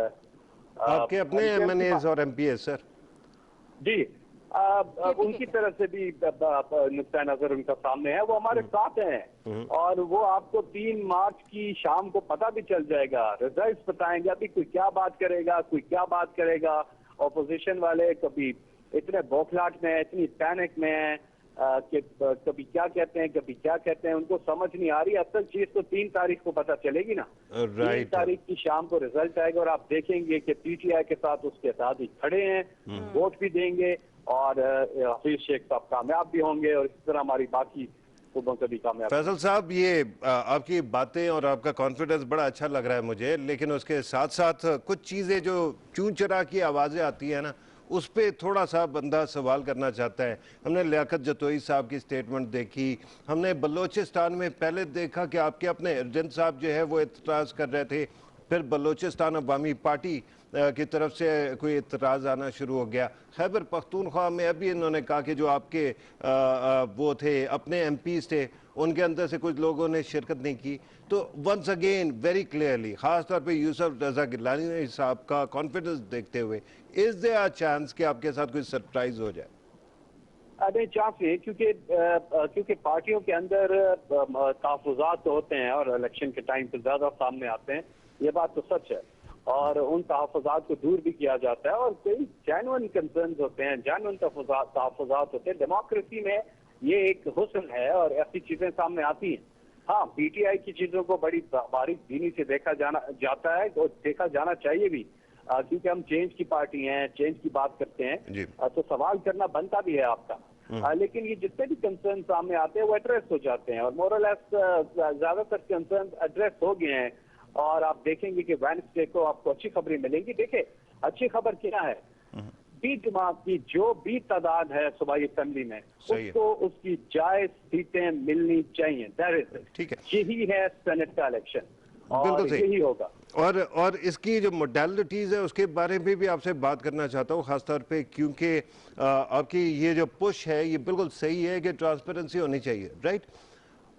[SPEAKER 2] आपके अपने एमएनएज और एमपीए सर?
[SPEAKER 5] जी, उनकी तरफ से भी नुक्ता नजर उनका सामने है, वो हमारे साथ हैं और वो आपको 3 मार्च की शाम को पता भी चल जाएगा, रिजल्ट्स बताएंगे। अभी कोई क्या बात करेगा, कोई क्या बात करेगा। ऑपोजिशन वाले कभी इतने बौखलाहट में है, इतनी पैनिक में है कि कभी क्या कहते हैं, कभी क्या कहते हैं, उनको समझ नहीं आ रही। असल चीज तो 3 तारीख को पता चलेगी ना। 3 तारीख की शाम को रिजल्ट आएगा और आप देखेंगे कि पीटीआई के साथ उसके इत्तेहादी खड़े हैं, वोट भी देंगे और हफीज शेख साहब कामयाब भी होंगे और इस तरह हमारी बाकी सूबों से भी कामयाब।
[SPEAKER 2] फैसल साहब, ये आपकी बातें और आपका कॉन्फिडेंस बड़ा अच्छा लग रहा है मुझे, लेकिन उसके साथ साथ कुछ चीज़ें जो चूं चरा की आवाज़ें आती है ना, उस पर थोड़ा सा बंदा सवाल करना चाहता है। हमने लियाकत जतोई साहब की स्टेटमेंट देखी, हमने बलोचिस्तान में पहले देखा कि आपके अपने अर्जन साहब जो है वो एतराज़ कर रहे थे, फिर बलोचिस्तान अवामी पार्टी की तरफ से कोई इतराज़ आना शुरू हो गया। खैबर पख्तूनख्वा में अभी इन्होंने कहा कि जो आपके वो थे अपने एमपीज़ थे, उनके अंदर से कुछ लोगों ने शिरकत नहीं की। तो वंस अगेन वेरी क्लियरली, ख़ास तौर पे यूसुफ रज़ा गिलानी साहब का कॉन्फिडेंस देखते हुए, इज़ देयर अ चांस कि आपके साथ कोई सरप्राइज हो जाए?
[SPEAKER 5] नहीं, चांस है, क्योंकि पार्टियों के अंदर तहफ़्फ़ुज़ात होते हैं और इलेक्शन के टाइम पे ज़्यादा सामने आते हैं, ये बात तो सच है। और उन तहफ़्फ़ुज़ात को दूर भी किया जाता है और कई जेन्युइन कंसर्न्स होते हैं, जेन्युइन तहफ़्फ़ुज़ात होते हैं। डेमोक्रेसी में ये एक हुस्न है और ऐसी चीजें सामने आती हैं। हाँ, पीटीआई की चीजों को बड़ी बारीक बीनी से देखा जाता है और देखा जाना चाहिए भी, क्योंकि हम चेंज की पार्टी हैं, चेंज की बात करते हैं, तो सवाल करना बनता भी है आपका। लेकिन ये जितने भी कंसर्न सामने आते हैं वो एड्रेस हो जाते हैं और मोरलेस ज्यादातर कंसर्न एड्रेस हो गए हैं। और आप देखेंगे कि वेडनेसडे को आपको अच्छी खबरें मिलेंगी। देखिए, अच्छी खबर क्या है, बी जमात की जो भी तादाद है सूबाई असेंबली में, उसको उसकी जायज सीटें मिलनी चाहिए।
[SPEAKER 2] ठीक है,
[SPEAKER 5] यही है सेनेट का इलेक्शन और यही होगा।
[SPEAKER 2] और इसकी जो मोडेलिटीज़ है उसके बारे में भी आपसे बात करना चाहता हूँ, ख़ासतौर पे क्योंकि आपकी ये जो पुश है ये बिल्कुल सही है कि ट्रांसपेरेंसी होनी चाहिए, राइट?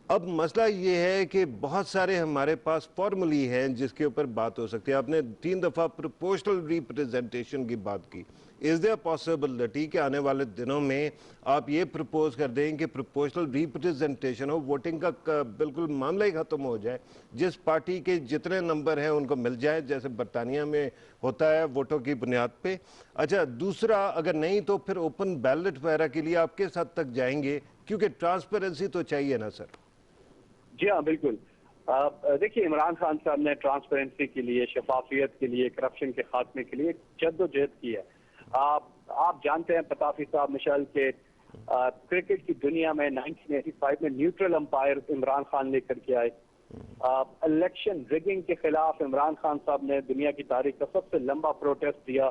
[SPEAKER 2] अब मसला ये है कि बहुत सारे हमारे पास फॉर्मूली हैं जिसके ऊपर बात हो सकती है। आपने 3 दफ़ा प्रोपोर्शनल रिप्रेजेंटेशन की बात की। इज़ देयर पॉसिबिलिटी कि आने वाले दिनों में आप ये प्रपोज कर दें कि प्रोपोर्शनल रिप्रेजेंटेशन हो, वोटिंग का बिल्कुल मामला ही ख़त्म हो जाए, जिस पार्टी के जितने नंबर हैं उनको मिल जाए, जैसे बरतानिया में होता है वोटों की बुनियाद पे? अच्छा, दूसरा, अगर नहीं तो फिर ओपन बैलेट वगैरह के लिए आप किस हद तक जाएंगे, क्योंकि ट्रांसपेरेंसी तो चाहिए ना सर?
[SPEAKER 5] जी हाँ, बिल्कुल। देखिए, इमरान खान साहब ने ट्रांसपेरेंसी के लिए, शफाफियत के लिए, करप्शन के खात्मे के लिए जद्दोजहद की है। आप जानते हैं पताफी साहब मिशाल के क्रिकेट की दुनिया में 1985 में न्यूट्रल अंपायर इमरान खान लेकर के आए। इलेक्शन रिगिंग के खिलाफ इमरान खान साहब ने दुनिया की तारीख का सबसे लंबा प्रोटेस्ट दिया।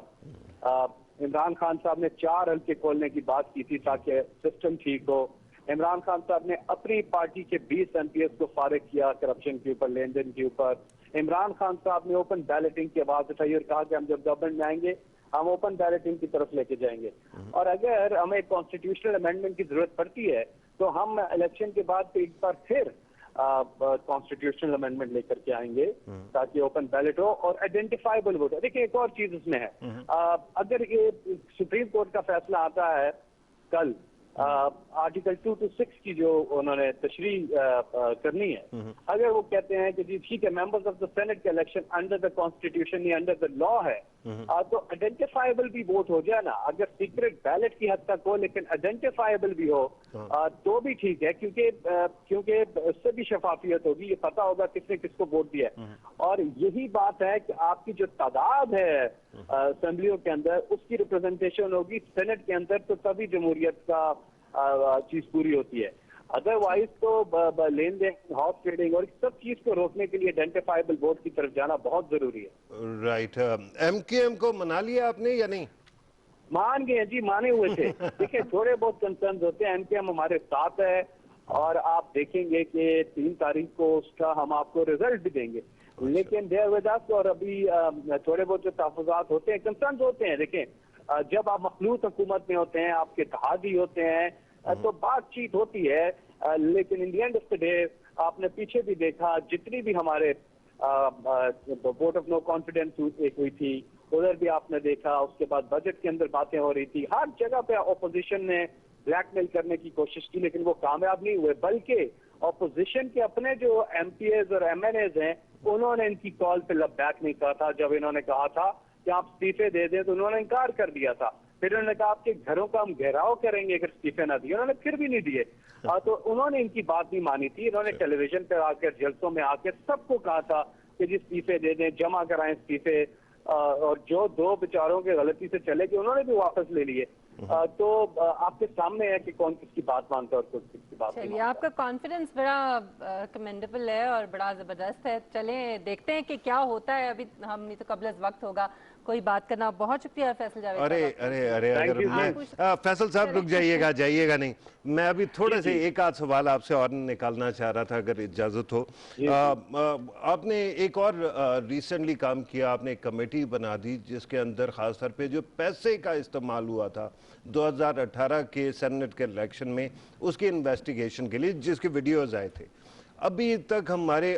[SPEAKER 5] इमरान खान साहब ने 4 हल्के खोलने की बात की थी ताकि सिस्टम ठीक हो। इमरान खान साहब ने अपनी पार्टी के 20 एमपीएस को फारिग किया करप्शन के ऊपर, लेन देन के ऊपर। इमरान खान साहब ने ओपन बैलेटिंग की आवाज उठाई और कहा कि हम जब गवर्नमेंट में आएंगे हम ओपन बैलेटिंग की तरफ लेके जाएंगे और अगर हमें कॉन्स्टिट्यूशनल अमेंडमेंट की जरूरत पड़ती है तो हम इलेक्शन के बाद एक बार फिर कॉन्स्टिट्यूशनल अमेंडमेंट लेकर के आएंगे ताकि ओपन बैलेट हो और आइडेंटिफाइबल वोट। देखिए, एक और चीज इसमें है, अगर ये सुप्रीम कोर्ट का फैसला आता है कल, आर्टिकल 2 to 6 की जो उन्होंने तशरीह करनी है, अगर वो कहते हैं कि जी ठीक है, मेंबर्स ऑफ द सेनेट का इलेक्शन अंडर द कॉन्स्टिट्यूशन या अंडर द लॉ है, तो आइडेंटिफाइबल भी वोट हो जाए ना। अगर सीक्रेट बैलेट की हद तक हो लेकिन आइडेंटिफाइबल भी हो तो भी ठीक है, क्योंकि उससे भी शफाफियत होगी, ये पता होगा किसने किसको वोट दिया है। और यही बात है कि आपकी जो तादाद है असेंबलियों के अंदर, उसकी रिप्रेजेंटेशन होगी सेनेट के अंदर, तो तभी जमहूरियत का चीज पूरी होती है। अदरवाइज तो लेन देन, हॉर्स ट्रेडिंग और सब चीज को रोकने के लिए आइडेंटिफाइबल वोट की तरफ जाना बहुत जरूरी है।
[SPEAKER 2] राइट। एमकेएम को मना लिया आपने या नहीं?
[SPEAKER 5] मान गए जी, माने हुए थे। देखिए, थोड़े बहुत कंसर्न होते हैं, एमकेएम हमारे साथ है और आप देखेंगे कि 3 तारीख को उसका हम आपको रिजल्ट भी देंगे। लेकिन देयर विद अस, और अभी थोड़े बहुत जो तहफ़्फ़ुज़ात होते हैं, कंसर्न होते हैं। देखें, जब आप मखलूत हुकूमत में होते हैं, आपके इत्तेहादी होते हैं, तो बातचीत होती है, लेकिन in the end of the day आपने पीछे भी देखा जितनी भी हमारे वोट ऑफ नो कॉन्फिडेंस एक हुई थी, उधर भी आपने देखा, उसके बाद बजट के अंदर बातें हो रही थी, हर जगह पे ऑपोजिशन ने ब्लैकमेल करने की कोशिश की, लेकिन वो कामयाब नहीं हुए। बल्कि ऑपोजिशन के अपने जो एमपीएज और एमएनएज हैं, उन्होंने इनकी कॉल पे बैक नहीं कहा था। जब इन्होंने कहा था कि आप इस्तीफे दे दें, तो उन्होंने इनकार कर दिया था। फिर उन्होंने कहा आपके घरों का हम घेराव करेंगे अगर इस्तीफे ना दिए, उन्होंने फिर भी नहीं दिए। तो उन्होंने इनकी बात नहीं मानी थी। इन्होंने टेलीविजन पे आकर, जलसों में आकर सबको कहा था कि जी इस्तीफे दे दें, जमा कराएं इस्तीफे, और जो दो बेचारों के गलती से चले गए उन्होंने भी वापस ले लिए। तो आपके सामने है कि कौन किसकी बात मानता है और कौन किसकी बात नहीं मानता।
[SPEAKER 1] आपका कॉन्फिडेंस बड़ा कमेंडेबल है और बड़ा जबरदस्त है। चलें देखते हैं कि क्या होता है। अभी हम नहीं तो कबल वक्त होगा कोई बात करना। बहुत शुक्रिया फैसल जावेद।
[SPEAKER 2] अरे अरे अरे अगर मैं फैसल साहब रुक जाइएगा, जाइएगा नहीं, मैं अभी थोड़े से एक आध सवाल आपसे और निकालना चाह रहा था अगर इजाजत हो। आपने एक और रिसेंटली काम किया, आपने एक कमेटी बना दी जिसके अंदर खास तौर पे जो पैसे का इस्तेमाल हुआ था 2018 के सेनेट के इलेक्शन में, उसकी इन्वेस्टिगेशन के लिए, जिसके वीडियोज आए थे। अभी तक हमारे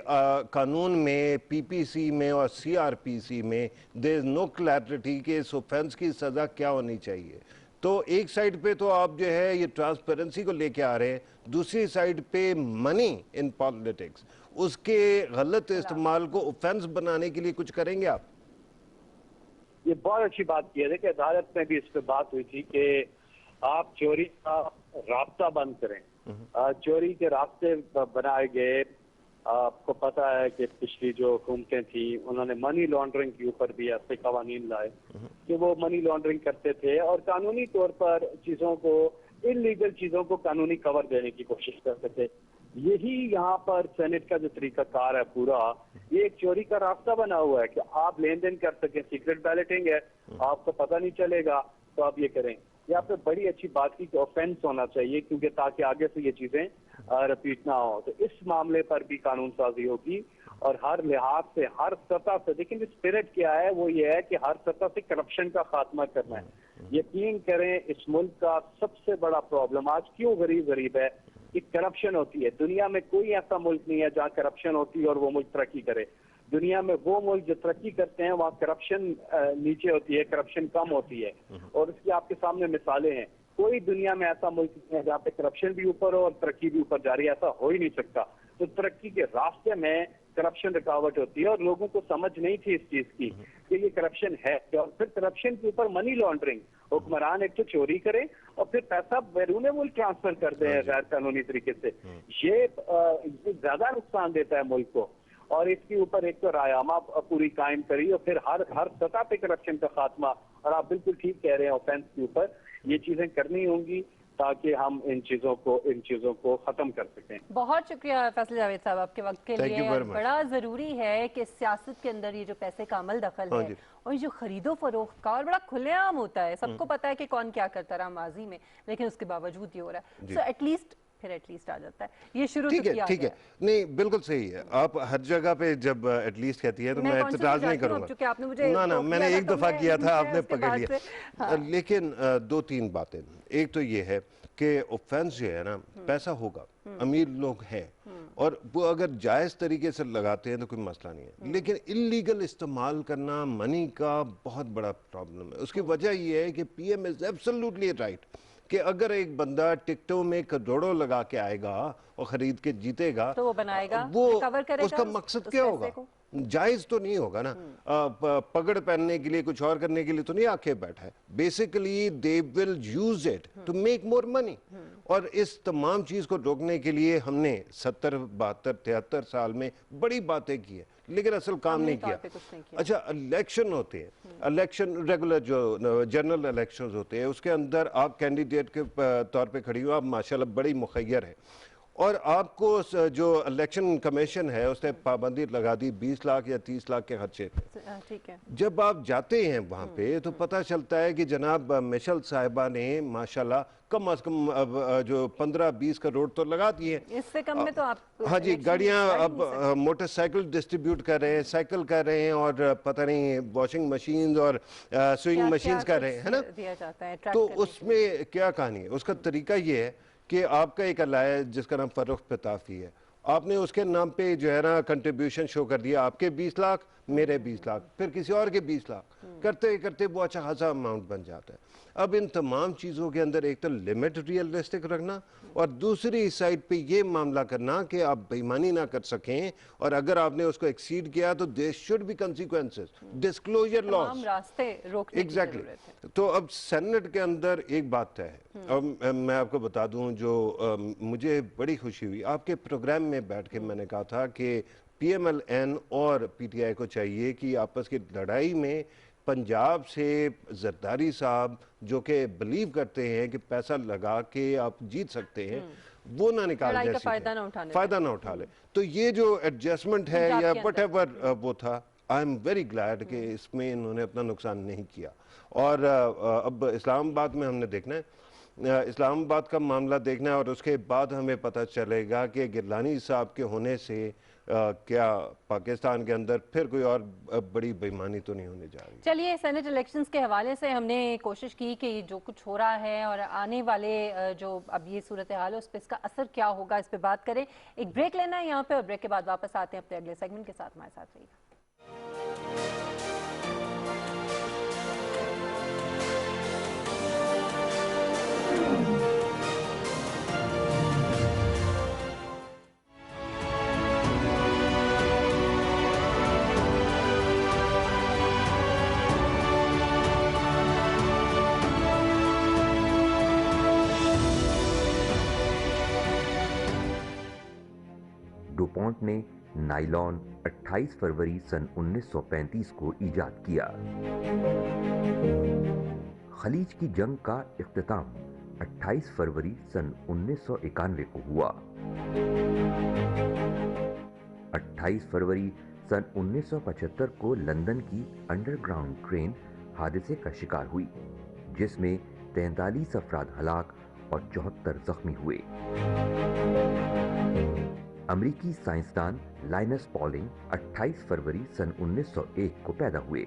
[SPEAKER 2] कानून में, पीपीसी में और सीआरपीसी में देयर इज नो क्लैरिटी कि इस ऑफेंस की सज़ा क्या होनी चाहिए। तो एक साइड पे तो आप जो है ये ट्रांसपेरेंसी को लेके आ रहे हैं, दूसरी साइड पे मनी इन पॉलिटिक्स, उसके गलत इस्तेमाल को ऑफेंस बनाने के लिए कुछ करेंगे आप?
[SPEAKER 5] ये बहुत अच्छी बात की है। देखिए अदालत में भी इस पे बात हुई थी कि आप चोरी का रास्ता बंद करें। चोरी के रास्ते बनाए गए। आपको पता है कि पिछली जो हुकूमतें थी उन्होंने मनी लॉन्ड्रिंग के ऊपर भी ऐसे कवानीन लाए कि वो मनी लॉन्ड्रिंग करते थे और कानूनी तौर पर चीजों को, इलीगल चीजों को कानूनी कवर देने की कोशिश करते थे। यही यहाँ पर सेनेट का जो तरीकाकार है पूरा, ये एक चोरी का रास्ता बना हुआ है कि आप लेन देन कर सके। सीक्रेट बैलेटिंग है, आपको पता नहीं चलेगा, तो आप ये करें। ये आपने बड़ी अच्छी बात की कि ऑफेंस होना चाहिए, क्योंकि ताकि आगे से ये चीजें रिपीट ना हो। तो इस मामले पर भी कानून साजी होगी और हर लिहाज से, हर सतह से। लेकिन स्पिरिट क्या है, वो ये है कि हर सतह से करप्शन का खात्मा करना है। यकीन करें इस मुल्क का सबसे बड़ा प्रॉब्लम आज क्यों गरीब है कि करप्शन होती है। दुनिया में कोई ऐसा मुल्क नहीं है जहाँ करप्शन होती है और वो मुल्क तरक्की करे। दुनिया में वो मुल्क जो तरक्की करते हैं वहाँ करप्शन नीचे होती है, करप्शन कम होती है। और इसकी आपके सामने मिसालें हैं। कोई दुनिया में ऐसा मुल्क नहीं है जहाँ पे करप्शन भी ऊपर हो और तरक्की भी ऊपर जारी, ऐसा हो ही नहीं सकता। तो तरक्की के रास्ते में करप्शन रुकावट होती है और लोगों को समझ नहीं थी इस चीज की कि ये करप्शन है। और फिर करप्शन के ऊपर मनी लॉन्ड्रिंग, हुक्मरान एक तो चोरी करें और फिर पैसा बैरून मुल्क ट्रांसफर कर दें गैर कानूनी तरीके से। ये ज्यादा नुकसान देता है मुल्क को। और इसके ऊपर एक तो रायामा पूरी कायम करी और फिर हर सतह पे करप्शन का खात्मा। और आप बिल्कुल ठीक कह रहे हैं, ऑफेंस के ऊपर ये चीजें करनी होंगी ताकि हम इन चीजों को खत्म कर सकें।
[SPEAKER 1] बहुत शुक्रिया फैसल जावेद साहब आपके वक्त के लिए। बड़ा जरूरी है कि सियासत के अंदर ये जो पैसे का अमल दखल है और ये जो खरीदो फरोख्त का, और बड़ा खुलेआम होता है, सबको पता है कि कौन क्या करता रहा माजी में, लेकिन उसके बावजूद ये हो रहा है। सो एटलीस्ट आ जाता है ये शुरू।
[SPEAKER 2] ठीक है, नहीं बिल्कुल सही है। आप हर जगह पे जब एटलीस्ट कहती है तो मैं इतराज नहीं करूंगा। ना मैंने एक दफा किया था, आपने पकड़ लिया। लेकिन दो तीन बातें। एक तो ये है कि ऑफेंस जो है ना, पैसा होगा, अमीर लोग हैं और वो अगर जायज तरीके से लगाते हैं तो कोई मसला नहीं है। लेकिन इलीगल इस्तेमाल करना मनी का बहुत बड़ा प्रॉब्लम है। उसकी वजह ये है कि पीएम इज एब्सोल्युटली राइट कि अगर एक बंदा टिकटों में करोड़ों लगा के आएगा और खरीद के जीतेगा
[SPEAKER 1] तो वो बनाएगा,
[SPEAKER 2] वो
[SPEAKER 1] कवर करेगा,
[SPEAKER 2] उसका मकसद क्या होगा? जायज तो नहीं होगा ना। पगड़ पहनने के लिए, कुछ और करने के लिए तो नहीं आके बैठा है। Basically they will use it to make more money. और इस तमाम चीज को रोकने के लिए हमने 70, 72, 73 साल में बड़ी बातें की है, लेकिन असल काम नहीं किया। अच्छा, इलेक्शन होते हैं, इलेक्शन रेगुलर जो जनरल इलेक्शंस होते हैं, उसके अंदर आप कैंडिडेट के तौर पे खड़ी हो, आप माशाल्लाह बड़ी मुखैर है और आपको जो इलेक्शन कमीशन है उसने पाबंदी लगा दी 20 लाख या 30 लाख के खर्चे पे।
[SPEAKER 1] ठीक है।
[SPEAKER 2] जब आप जाते हैं वहाँ पे तो पता चलता है कि जनाब मिशेल साहिबा ने माशाल्लाह कम अज कम जो 15-20 करोड़ तो लगा दिए।
[SPEAKER 1] इससे कम में तो आप,
[SPEAKER 2] हाँ जी, गाड़ियाँ अब मोटरसाइकिल डिस्ट्रीब्यूट कर रहे हैं, साइकिल कर रहे हैं और पता नहीं वॉशिंग मशीन और स्विंग मशीन कर रहे हैं, है ना।
[SPEAKER 1] दिया जाता है।
[SPEAKER 2] तो उसमें क्या कहानी है? उसका तरीका ये है कि आपका एक अलाय जिसका नाम फर्रुख पताफी है, आपने उसके नाम पे जो है ना कंट्रीब्यूशन शो कर दिया, आपके 20 लाख मेरे 20 लाख, फिर किसी और के 20 लाख, करते करते वो अच्छा खासा अमाउंट बन जाता है। अब इन तमाम चीज़ों के अंदर एक तो लिमिट रियलिस्टिक रखना और दूसरी साइड पे ये मामला करना कि आप बेईमानी ना कर सकें, और अगर आपने उसको एक्सीड किया तो there should be consequences, disclosure loss,
[SPEAKER 1] रास्ते रोकने की
[SPEAKER 2] एग्जैक्टली
[SPEAKER 1] जरूरत है।
[SPEAKER 2] तो अब सेनेट के अंदर एक बात तय है। अब मैं आपको बता दूं जो मुझे बड़ी खुशी हुई, आपके प्रोग्राम में बैठ के मैंने कहा था कि PMLN और PTI को चाहिए कि आपस की लड़ाई में पंजाब से जरदारी साहब जो कि बिलीव करते हैं कि पैसा लगा के आप जीत सकते हैं, वो ना निकाल
[SPEAKER 1] लड़ाई का
[SPEAKER 2] जैसे
[SPEAKER 1] फायदा
[SPEAKER 2] ना उठा ले। तो ये जो एडजस्टमेंट है
[SPEAKER 1] पंजाब
[SPEAKER 2] या
[SPEAKER 1] के
[SPEAKER 2] वट एवर वो था, आई एम वेरी ग्लैड कि इसमें इन्होंने अपना नुकसान नहीं किया। और अब इस्लामाबाद में हमने देखना है, इस्लामाबाद का मामला देखना है और उसके बाद हमें पता चलेगा कि गिलानी साहब के होने से क्या पाकिस्तान के अंदर फिर कोई और बड़ी बेईमानी तो नहीं होने जा रही।
[SPEAKER 1] चलिए, सेनेट इलेक्शंस के हवाले से हमने कोशिश की कि जो कुछ हो रहा है और आने वाले जो अब ये सूरत हाल है उस पर इसका असर क्या होगा, इस पे बात करें। एक ब्रेक लेना है यहाँ पे और ब्रेक के बाद वापस आते हैं अपने अगले सेगमेंट के साथ। हमारे साथ रहिएगा।
[SPEAKER 6] डुपॉन्ट ने नायलॉन 28 फरवरी सन 1935 को इजाद किया। खलीज की जंग का इख्तिताम 28 फरवरी सन 1991 को हुआ। 28 फरवरी सन 1975 को लंदन की अंडरग्राउंड ट्रेन हादसे का शिकार हुई, जिसमें 43 अफराद हलाक और 74 जख्मी हुए। अमेरिकी साइंसदान लाइनस पॉलिंग 28 फरवरी सन 1901 को पैदा हुए।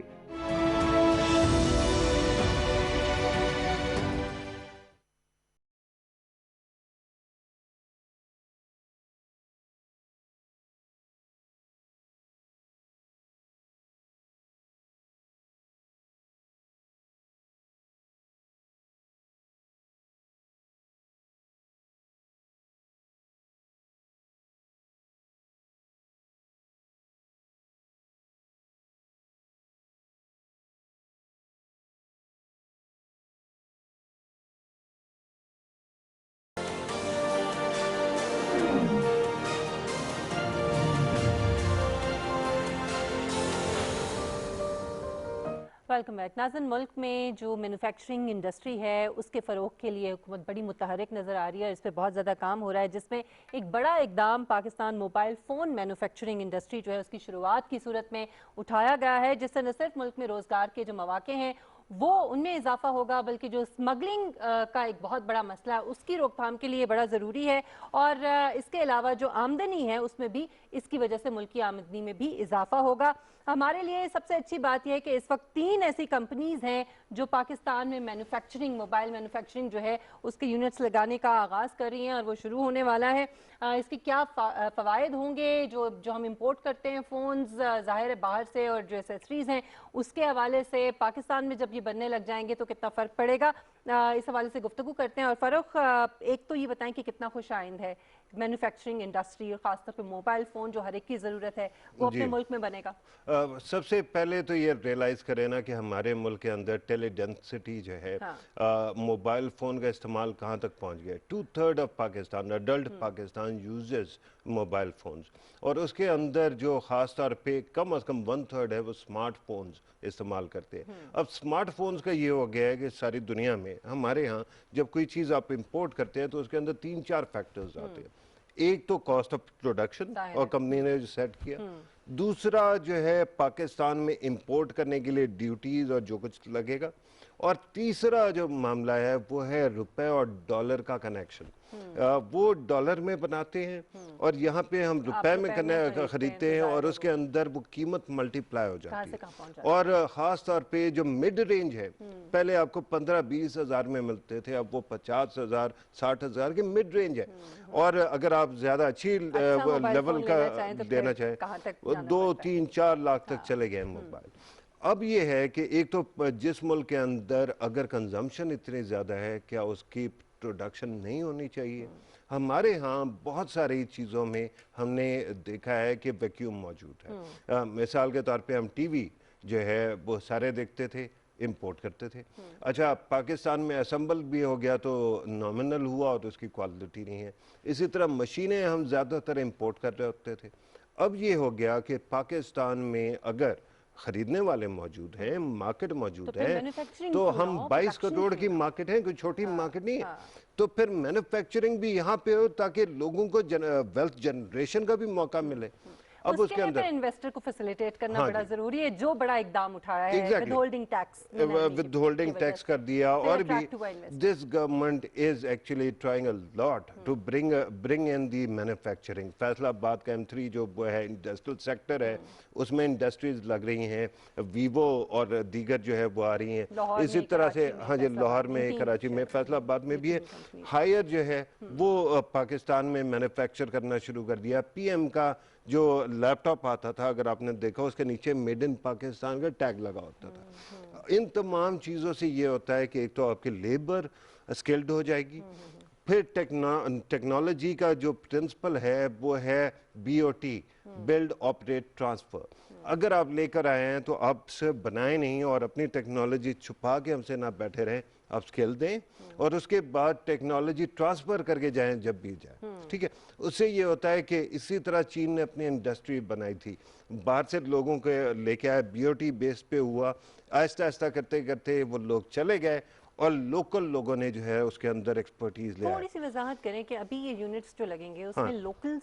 [SPEAKER 1] Welcome back. नाज़रीन, मुल्क में जो मैन्युफैक्चरिंग इंडस्ट्री है उसके फ़रोग के लिए हुकूमत बड़ी मुतहरिक नज़र आ रही है। इस पर बहुत ज़्यादा काम हो रहा है, जिसमें एक बड़ा इकदाम Pakistan mobile phone manufacturing industry जो है उसकी शुरुआत की सूरत में उठाया गया है, जिससे न सिर्फ मुल्क में रोज़गार के जो मौके हैं वो उनमें इजाफा होगा, बल्कि जो स्मगलिंग का एक बहुत बड़ा मसला है उसकी रोकथाम के लिए बड़ा ज़रूरी है। और इसके अलावा जो आमदनी है उसमें भी इसकी वजह से मुल्क की आमदनी में भी इजाफा होगा। हमारे लिए सबसे अच्छी बात यह है कि इस वक्त 3 ऐसी कंपनीज हैं जो पाकिस्तान में मैन्युफैक्चरिंग, मोबाइल मैन्युफैक्चरिंग जो है उसके यूनिट्स लगाने का आगाज़ कर रही हैं और वो शुरू होने वाला है। इसके क्या फ़वायद होंगे, जो हम इंपोर्ट करते हैं फ़ोन्स ज़ाहिर है बाहर से, और जो एसेसरीज़ हैं उसके हवाले से पाकिस्तान में जब ये बनने लग जाएंगे तो कितना फ़र्क पड़ेगा, इस हवाले से गुफ्तगू करते हैं। और फ़ारूक, एक तो ये बताएं कि कितना खुश आइंद है मैन्युफैक्चरिंग इंडस्ट्री और ख़ासतौर पर मोबाइल फ़ोन जो हर एक की ज़रूरत है वो अपने मुल्क में बनेगा।
[SPEAKER 2] सबसे पहले तो ये रियलाइज़ करें ना कि हमारे मुल्क के अंदर टेली डेंसिटी जो है, मोबाइल फ़ोन का इस्तेमाल कहाँ तक पहुँच गया। 2/3 of Pakistan, adult Pakistan uses mobile phones, और उसके अंदर जो ख़ास तौर पे कम अज़ कम 1/3 है वो स्मार्टफोन्स इस्तेमाल करते हैं। अब स्मार्टफोन्स का ये हो गया है कि सारी दुनिया में हमारे यहाँ जब कोई चीज़ आप इंपोर्ट करते हैं तो उसके अंदर 3-4 फैक्टर्स आते हैं। एक तो कॉस्ट ऑफ प्रोडक्शन, और कंपनी ने जो सेट किया। दूसरा जो है पाकिस्तान में इंपोर्ट करने के लिए ड्यूटीज और जो कुछ लगेगा, और तीसरा जो मामला है वो है रुपए और डॉलर का कनेक्शन। वो डॉलर में बनाते हैं और यहाँ पे हम रुपए में खरीदते हैं और उसके अंदर वो कीमत मल्टीप्लाई हो जाती है। और ख़ास तौर पे जो मिड रेंज है, पहले आपको 15-20 हज़ार में मिलते थे, अब वो 50,000 60,000 के मिड रेंज है। और अगर आप ज़्यादा अच्छी लेवल का देना चाहें वो 2-3-4 लाख तक चले गए मोबाइल। अब ये है कि एक तो जिस मुल्क के अंदर अगर कंजम्पशन इतनी ज़्यादा है, क्या उसकी प्रोडक्शन नहीं होनी चाहिए? हमारे यहाँ बहुत सारी चीज़ों में हमने देखा है कि वैक्यूम मौजूद है। मिसाल के तौर पे हम टीवी जो है वो सारे देखते थे, इंपोर्ट करते थे। अच्छा, पाकिस्तान में असेंबल भी हो गया तो नॉमिनल हुआ और उसकी क्वालिटी नहीं है। इसी तरह मशीनें हम ज़्यादातर इंपोर्ट कर रहे होते थे। अब ये हो गया कि पाकिस्तान में अगर खरीदने वाले मौजूद हैं, मार्केट मौजूद है, तो हम 22 करोड़ की मार्केट है, कोई छोटी मार्केट नहीं है। तो फिर मैन्युफैक्चरिंग भी यहाँ पे हो ताकि लोगों को वेल्थ जनरेशन का भी मौका मिले।
[SPEAKER 1] अब उसके अंदर इन्वेस्टर को फैसिलिटेट करना बड़ा जरूरी है, जो बड़ा इकदाम उठाया है, विदहोल्डिंग टैक्स
[SPEAKER 2] कर दिया। और भी this government is actually trying a lot to bring in the manufacturing. Faisalabad का M3 जो है इंडस्ट्रियल सेक्टर है, उसमें इंडस्ट्रीज लग रही हैं, वीवो और दीगर जो है वो आ रही हैं। इसी तरह से हाँ जी, लाहौर में, कराची में, फैसलाबाद में भी है। हायर जो है वो पाकिस्तान में मैन्युफैक्चर करना शुरू कर दिया। PM का जो लैपटॉप आता था, अगर आपने देखा, उसके नीचे मेड इन पाकिस्तान का टैग लगा होता था। इन तमाम चीज़ों से ये होता है कि एक तो आपकी लेबर स्किल्ड हो जाएगी, फिर टेक्नोलॉजी का जो प्रिंसिपल है वो है BOT, बिल्ड ऑपरेट ट्रांसफ़र। अगर आप लेकर आए हैं तो आपसे बनाए नहीं और अपनी टेक्नोलॉजी छुपा के हमसे ना बैठे रहें, आप स्किल दें और उसके बाद टेक्नोलॉजी ट्रांसफ़र करके जाएं जब भी जाए। ठीक है, उससे ये होता है कि इसी तरह चीन ने अपनी इंडस्ट्री बनाई थी, बाहर से लोगों को लेके आए, BOT बेस पे हुआ, आहिस्ता आहिस्ता करते करते वो लोग चले गए और लोकल लोगों ने जो है उसके अंदर एक्सपर्टीज ले।
[SPEAKER 1] थोड़ी सी वजाहत करें कि अभी ये यूनिट्स जो लगेंगे उसमें लोकल्स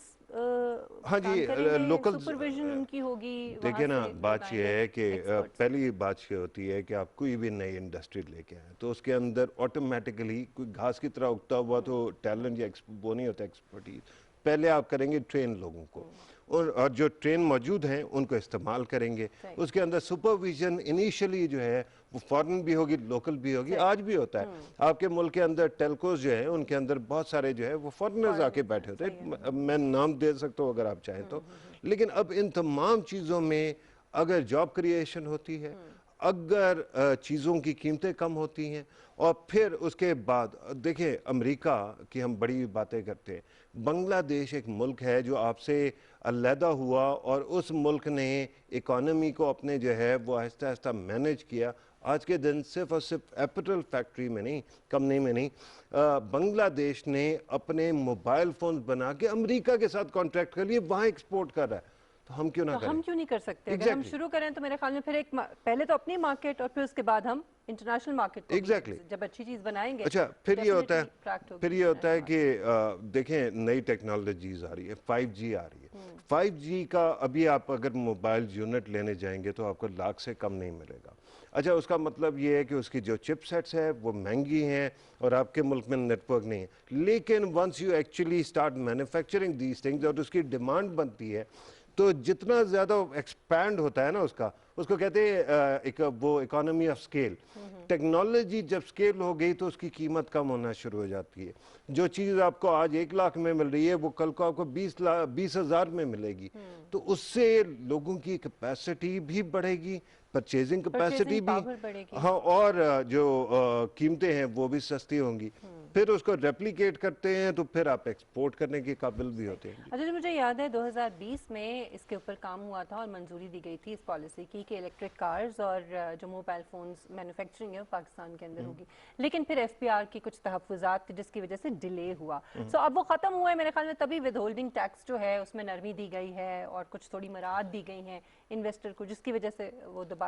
[SPEAKER 2] हाँ जी, लोकल
[SPEAKER 1] सुपरविजन उनकी होगी।
[SPEAKER 2] देखिए ना, बात ये है कि पहली बात ये होती है कि आप कोई भी नई इंडस्ट्री लेके आए तो उसके अंदर ऑटोमेटिकली कोई घास की तरह उगता हुआ तो टैलेंट या वो नहीं होता, एक्सपर्टीज। पहले आप करेंगे ट्रेन लोगों को और जो ट्रेन मौजूद हैं उनको इस्तेमाल करेंगे। उसके अंदर सुपरविजन इनिशियली जो है वो फॉरेन भी होगी, लोकल भी होगी, आज भी होता है। आपके मुल्क के अंदर टेलकोज जो है उनके अंदर बहुत सारे जो है वो फॉरेनर्स आके बैठे होते हैं, मैं नाम दे सकता हूँ अगर आप चाहें तो। लेकिन अब इन तमाम चीज़ों में अगर जॉब क्रिएशन होती है, अगर चीज़ों की कीमतें कम होती हैं, और फिर उसके बाद देखें अमेरिका की हम बड़ी बातें करते हैं, बांग्लादेश एक मुल्क है जो आपसे अलहदा हुआ और उस मुल्क ने इकोनॉमी को अपने जो है वो आहिस्ता आहिस्ता मैनेज किया। आज के दिन सिर्फ और सिर्फ एपरल फैक्ट्री में नहीं, कंपनी में नहीं, बांग्लादेश ने अपने मोबाइल फ़ोन बना के अमेरिका के साथ कॉन्ट्रैक्ट कर लिए, वहाँ एक्सपोर्ट कर रहा है। तो हम क्यों ना करें?
[SPEAKER 1] हम क्यों नहीं कर सकते? अगर हम शुरू करें तो मेरे ख्याल में फिर पहले तो अपनी मार्केट और फिर उसके बाद हम इंटरनेशनल मार्केट को जब अच्छी चीज बनाएंगे।
[SPEAKER 2] अच्छा, फिर ये होता है कि देखें नई टेक्नोलॉजीज आ रही है, 5G आ रही है। 5G का अभी आप अगर मोबाइल यूनिट लेने जाएंगे तो आपको लाख से कम नहीं मिलेगा। अच्छा, उसका मतलब ये है कि उसकी जो चिपसेट्स है वो महंगी हैं और आपके मुल्क में नेटवर्क नहीं है। लेकिन once you actually start manufacturing these things और उसकी डिमांड बनती है तो जितना ज़्यादा एक्सपैंड होता है ना उसको कहते हैं एक वो इकोनॉमी ऑफ स्केल। टेक्नोलॉजी जब स्केल हो गई तो उसकी कीमत कम होना शुरू हो जाती है। जो चीज़ आपको आज 1 लाख में मिल रही है वो कल को आपको 20,000 में मिलेगी। तो उससे लोगों की कैपेसिटी भी बढ़ेगी, परचेजिंग कैपेसिटी भी, हाँ, और जो कीमतें हैं वो भी सस्ती होंगी। फिर उसको रेप्लिकेट करते हैं तो फिर आप एक्सपोर्ट करने के काबिल भी होते हैं।
[SPEAKER 1] अच्छा, मुझे याद है 2020 में इसके ऊपर काम हुआ था और मंजूरी दी गई थी इस पॉलिसी की कि इलेक्ट्रिक कार्स और जो मोबाइल फोन्स मैन्युफैक्चरिंग है वो पाकिस्तान के अंदर होगी। लेकिन फिर FPR की कुछ तहफ़्फ़ुज़ात थी जिसकी वजह से डिले हुआ। सो अब वो ख़त्म हुआ है मेरे ख्याल में, तभी विदहोल्डिंग टैक्स जो है उसमें नरमी दी गई है और कुछ थोड़ी मराहत दी गई हैं इन्वेस्टर को, जिसकी वजह से वो दोबारा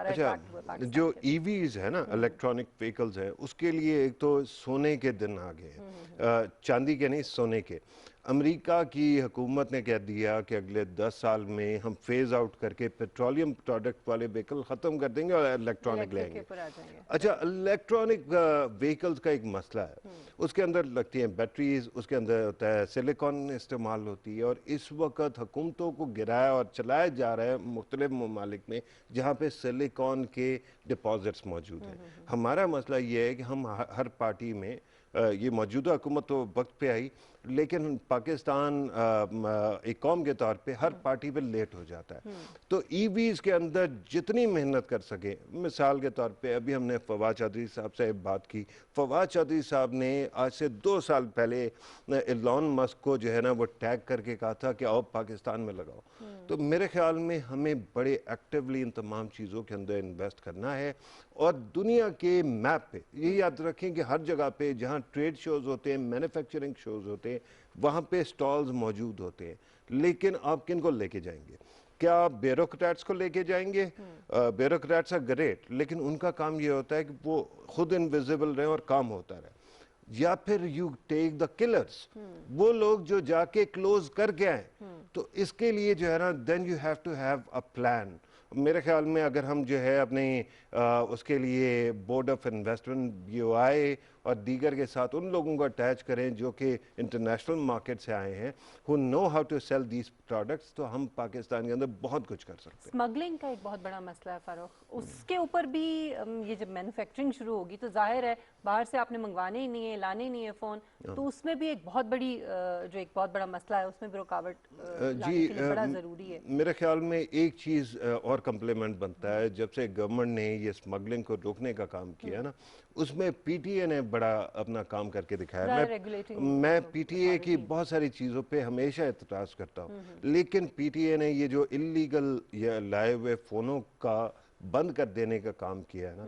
[SPEAKER 2] जो EVs है ना, इलेक्ट्रॉनिक व्हीकल्स है, उसके लिए एक तो सोने के दिन आ गए, चांदी के नहीं, सोने के। अमेरिका की हुकूमत ने कह दिया कि अगले 10 साल में हम फेज आउट करके पेट्रोलियम प्रोडक्ट वाले व्हीकल ख़त्म कर देंगे और इलेक्ट्रॉनिक लेंगे। अच्छा, इलेक्ट्रॉनिक व्हीकल्स का एक मसला है, उसके अंदर लगती हैं बैटरीज, उसके अंदर होता है सिलिकॉन इस्तेमाल होती है, और इस वक्त हुकूमतों को गिराया और चलाया जा रहा है मुख्तलिफ ममालिक में जहाँ पे सिलिकॉन के डिपॉजिट्स मौजूद हैं। हमारा मसला ये है कि हम हर पार्टी में ये मौजूदा हुकूमत तो वक्त पे आई, लेकिन पाकिस्तान एक कौम के तौर पे हर पार्टी पे लेट हो जाता है। तो ईवीज़ के अंदर जितनी मेहनत कर सके, मिसाल के तौर पे अभी हमने फवाद चौधरी साहब से बात की। फवाद चौधरी साहब ने आज से 2 साल पहले एलन मस्क को जो है ना वो टैग करके कहा था कि आओ पाकिस्तान में लगाओ। तो मेरे ख्याल में हमें बड़े एक्टिवली इन तमाम चीज़ों के अंदर इन्वेस्ट करना है, और दुनिया के मैप पे ये याद रखें कि हर जगह पे जहाँ ट्रेड शोज़ होते हैं, मैन्युफैक्चरिंग शोज़ होते हैं, वहाँ पे स्टॉल्स मौजूद होते हैं, लेकिन आप किन को लेके जाएंगे? क्या आप ब्यूरोक्रेट्स को लेके जाएंगे? ब्यूरोक्रेट्स आर ग्रेट, लेकिन उनका काम ये होता है कि वो खुद इनविजिबल रहे और काम होता रहे। या फिर यू टेक द किलर्स, वो लोग जो जाके क्लोज करके आए। तो इसके लिए जो है ना, then you have to have a plan. मेरे ख्याल में अगर हम जो है अपने उसके लिए बोर्ड ऑफ इन्वेस्टमेंट BOI और दीगर के साथ उन लोगों को अटैच करें जो कि इंटरनेशनल मार्केट से आए हैं, who know how to sell these products, तो हम पाकिस्तान के अंदर बहुत कुछ कर सकते हैं।
[SPEAKER 1] स्मगलिंग का एक बहुत बड़ा मसला है फारूक, उसके ऊपर भी ये जब मैन्युफैक्चरिंग शुरू होगी तो जाहिर है बाहर से आपने मंगवाने ही नहीं है, लाने ही नहीं है फ़ोन, तो उसमें भी एक बहुत बड़ी जो एक बहुत बड़ा मसला है, उसमें भी रुकावट लाने के लिए बड़ा ज़रूरी है।
[SPEAKER 2] मेरे ख्याल में एक चीज़ और कम्प्लीमेंट बनता है, जब से गवर्नमेंट ने ये स्मगलिंग को रोकने का काम किया ना, उसमें PTA ने बड़ा अपना काम करके दिखाया। मैं PTA की बहुत सारी चीज़ों पे हमेशा एतराज़ करता हूँ, लेकिन PTA ने ये जो इलीगल या लाए हुए फ़ोनों का बंद कर देने का काम किया है ना,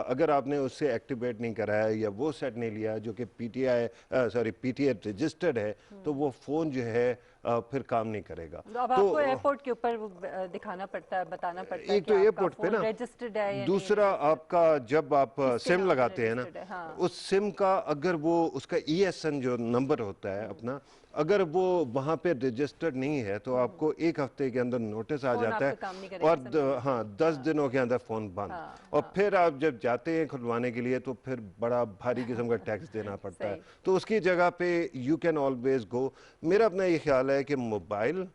[SPEAKER 2] अगर आपने उससे एक्टिवेट नहीं कराया या वो सेट नहीं लिया जो कि PTA रजिस्टर्ड है, तो वो फ़ोन जो है फिर काम नहीं करेगा।
[SPEAKER 1] तो अब आपको एयरपोर्ट के ऊपर दिखाना पड़ता है, बताना पड़ता है
[SPEAKER 2] एक तो एयरपोर्ट पे ना,
[SPEAKER 1] रजिस्टर्ड है,
[SPEAKER 2] दूसरा आपका जब आप सिम लगाते हैं ना,
[SPEAKER 1] हाँ।
[SPEAKER 2] उस सिम का अगर वो उसका ESN जो नंबर होता है अपना, अगर वो वहाँ पे रजिस्टर्ड नहीं है तो आपको 1 हफ्ते के अंदर नोटिस आ जाता है, और 10 दिनों के अंदर फ़ोन बंद। और फिर आप जब जाते हैं खुलवाने के लिए तो फिर बड़ा भारी किस्म का टैक्स देना पड़ता है। तो उसकी जगह पे यू कैन ऑलवेज गो। मेरा अपना ये ख्याल है कि मोबाइल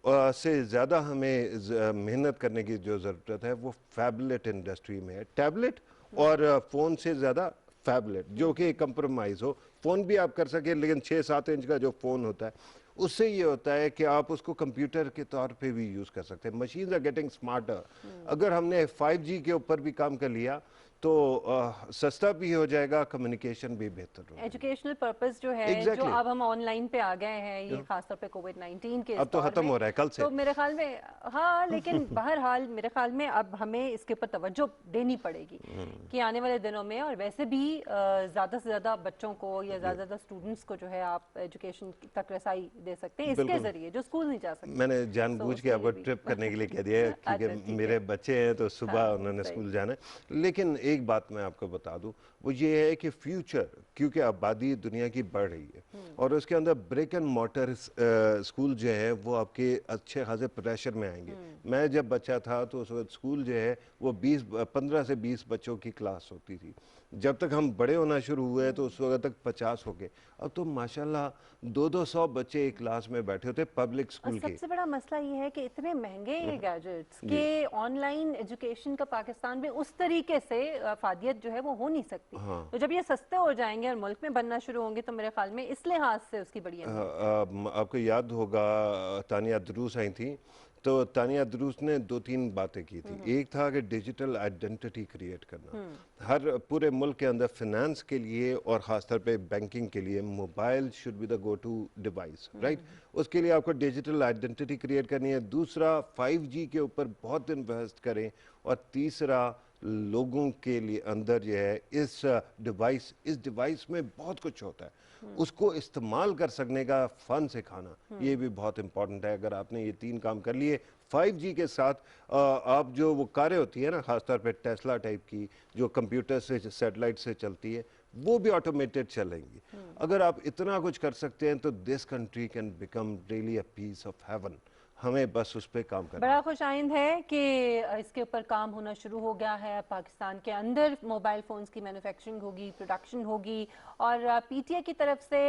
[SPEAKER 2] से ज़्यादा हमें मेहनत करने की जो ज़रूरत है वो फैबलेट इंडस्ट्री में है। टैबलेट और फ़ोन से ज़्यादा फैबलेट जो कि कंप्रोमाइज़ हो। फ़ोन भी आप कर सकें, लेकिन 6-7 इंच का जो फ़ोन होता है उससे ये होता है कि आप उसको कंप्यूटर के तौर पे भी यूज़ कर सकते हैं। Machines are getting smarter. अगर हमने 5G के ऊपर भी काम कर लिया तो सस्ता भी हो जाएगा, कम्युनिकेशन भी बेहतर होगा।
[SPEAKER 1] एजुकेशनल पर्पस जो है जो अब हम ऑनलाइन पे आ गए हैं, ये खासतौर पे कोविड-19 के
[SPEAKER 2] अब तो खत्म हो रहा है कल से,
[SPEAKER 1] तो मेरे ख्याल में हाँ, लेकिन बहरहाल मेरे ख्याल में अब हमें इसके ऊपर तवज्जो देनी पड़ेगी कि आने वाले दिनों में, और वैसे भी ज़्यादा से ज़्यादा बच्चों को या ज़्यादा से ज़्यादा स्टूडेंट्स को जो है आप एजुकेशन तक रसाई दे सकते हैं इसके ज़रिए, जो स्कूल नहीं जा सकते।
[SPEAKER 2] मैंने जानबूझ के आपको ट्रिप करने के लिए कह दिया क्योंकि मेरे बच्चे हैं तो सुबह उन्होंने स्कूल जाना है। लेकिन एक बात मैं आपको बता दूं, वो ये है कि फ्यूचर, क्योंकि आबादी दुनिया की बढ़ रही है और उसके अंदर ब्रिक एंड मॉर्टर स्कूल जो है वो आपके अच्छे खासे प्रेशर में आएंगे। मैं जब बच्चा था तो उस वक्त स्कूल जो है वो 15 से 20 बच्चों की क्लास होती थी। जब तक हम बड़े होना शुरू हुए तो उस वक्त तक 50 हो गए। अब तो माशाल्लाह 200-200 बच्चे एक क्लास में बैठे होते पब्लिक स्कूल के।
[SPEAKER 1] सबसे बड़ा मसला ये है कि इतने महंगे गैजेट्स के ऑनलाइन एजुकेशन का पाकिस्तान में उस तरीके से अफादियत जो है वो हो नहीं सकती। तो जब ये सस्ते हो जाएंगे और मुल्क में बनना शुरू होंगे तो मेरे ख्याल में इस लिहाज से उसकी बड़ी
[SPEAKER 2] आपको याद होगा तानिया दुरूस आई थी, तो तानिया दुरूस ने 2-3 बातें की थी। एक था कि डिजिटल आइडेंटिटी क्रिएट करना, हर पूरे मुल्क के अंदर फिनेंस के लिए और ख़ासतौर पे बैंकिंग के लिए mobile should be the go to device, right. उसके लिए आपको डिजिटल आइडेंटिटी क्रिएट करनी है। दूसरा 5G के ऊपर बहुत इन्वेस्ट करें, और तीसरा लोगों के लिए अंदर जो है इस डिवाइस में बहुत कुछ होता है, उसको इस्तेमाल कर सकने का फन सिखाना, ये भी बहुत इंपॉर्टेंट है। अगर आपने ये 3 काम कर लिए 5G के साथ, आप जो वो कारें होती है ना, खासतौर पे टेस्ला टाइप की जो कंप्यूटर से सैटेलाइट से चलती है, वो भी ऑटोमेटेड चलेंगी। अगर आप इतना कुछ कर सकते हैं तो this country can become really a piece of heaven. हमें बस उस पर काम करना।
[SPEAKER 1] बड़ा खुशाइंद है कि इसके ऊपर काम होना शुरू हो गया है। पाकिस्तान के अंदर मोबाइल फ़ोन्स की मैन्युफैक्चरिंग होगी, प्रोडक्शन होगी, और पीटीए की तरफ से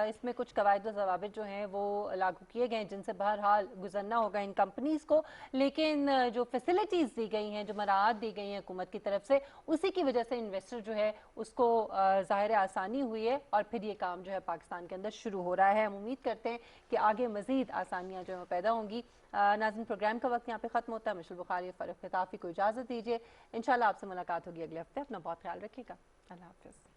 [SPEAKER 1] इसमें कुछ कवायद और ज़वाबित जो हैं वो लागू किए गए हैं जिनसे बहरहाल गुजरना होगा इन कंपनीज़ को। लेकिन जो फैसिलिटीज़ दी गई हैं, जो मराहत दी गई हैं हुकूमत की तरफ से, उसी की वजह से इन्वेस्टर जो है उसको ज़ाहिर आसानी हुई है और फिर ये काम जो है पाकिस्तान के अंदर शुरू हो रहा है। हम उम्मीद करते हैं कि आगे मज़ीद आसानियाँ जो है पैदा होंगी। नाज़रीन, प्रोग्राम का वक्त यहाँ पे ख़त्म होता है। मिशेल बुखारी, फ़ारूक खिताफ़ी को इजाज़त दीजिए। इंशाल्लाह आपसे मुलाकात होगी अगले हफ्ते। अपना बहुत ख्याल रखिएगा। अल्लाह हाफ़िज़।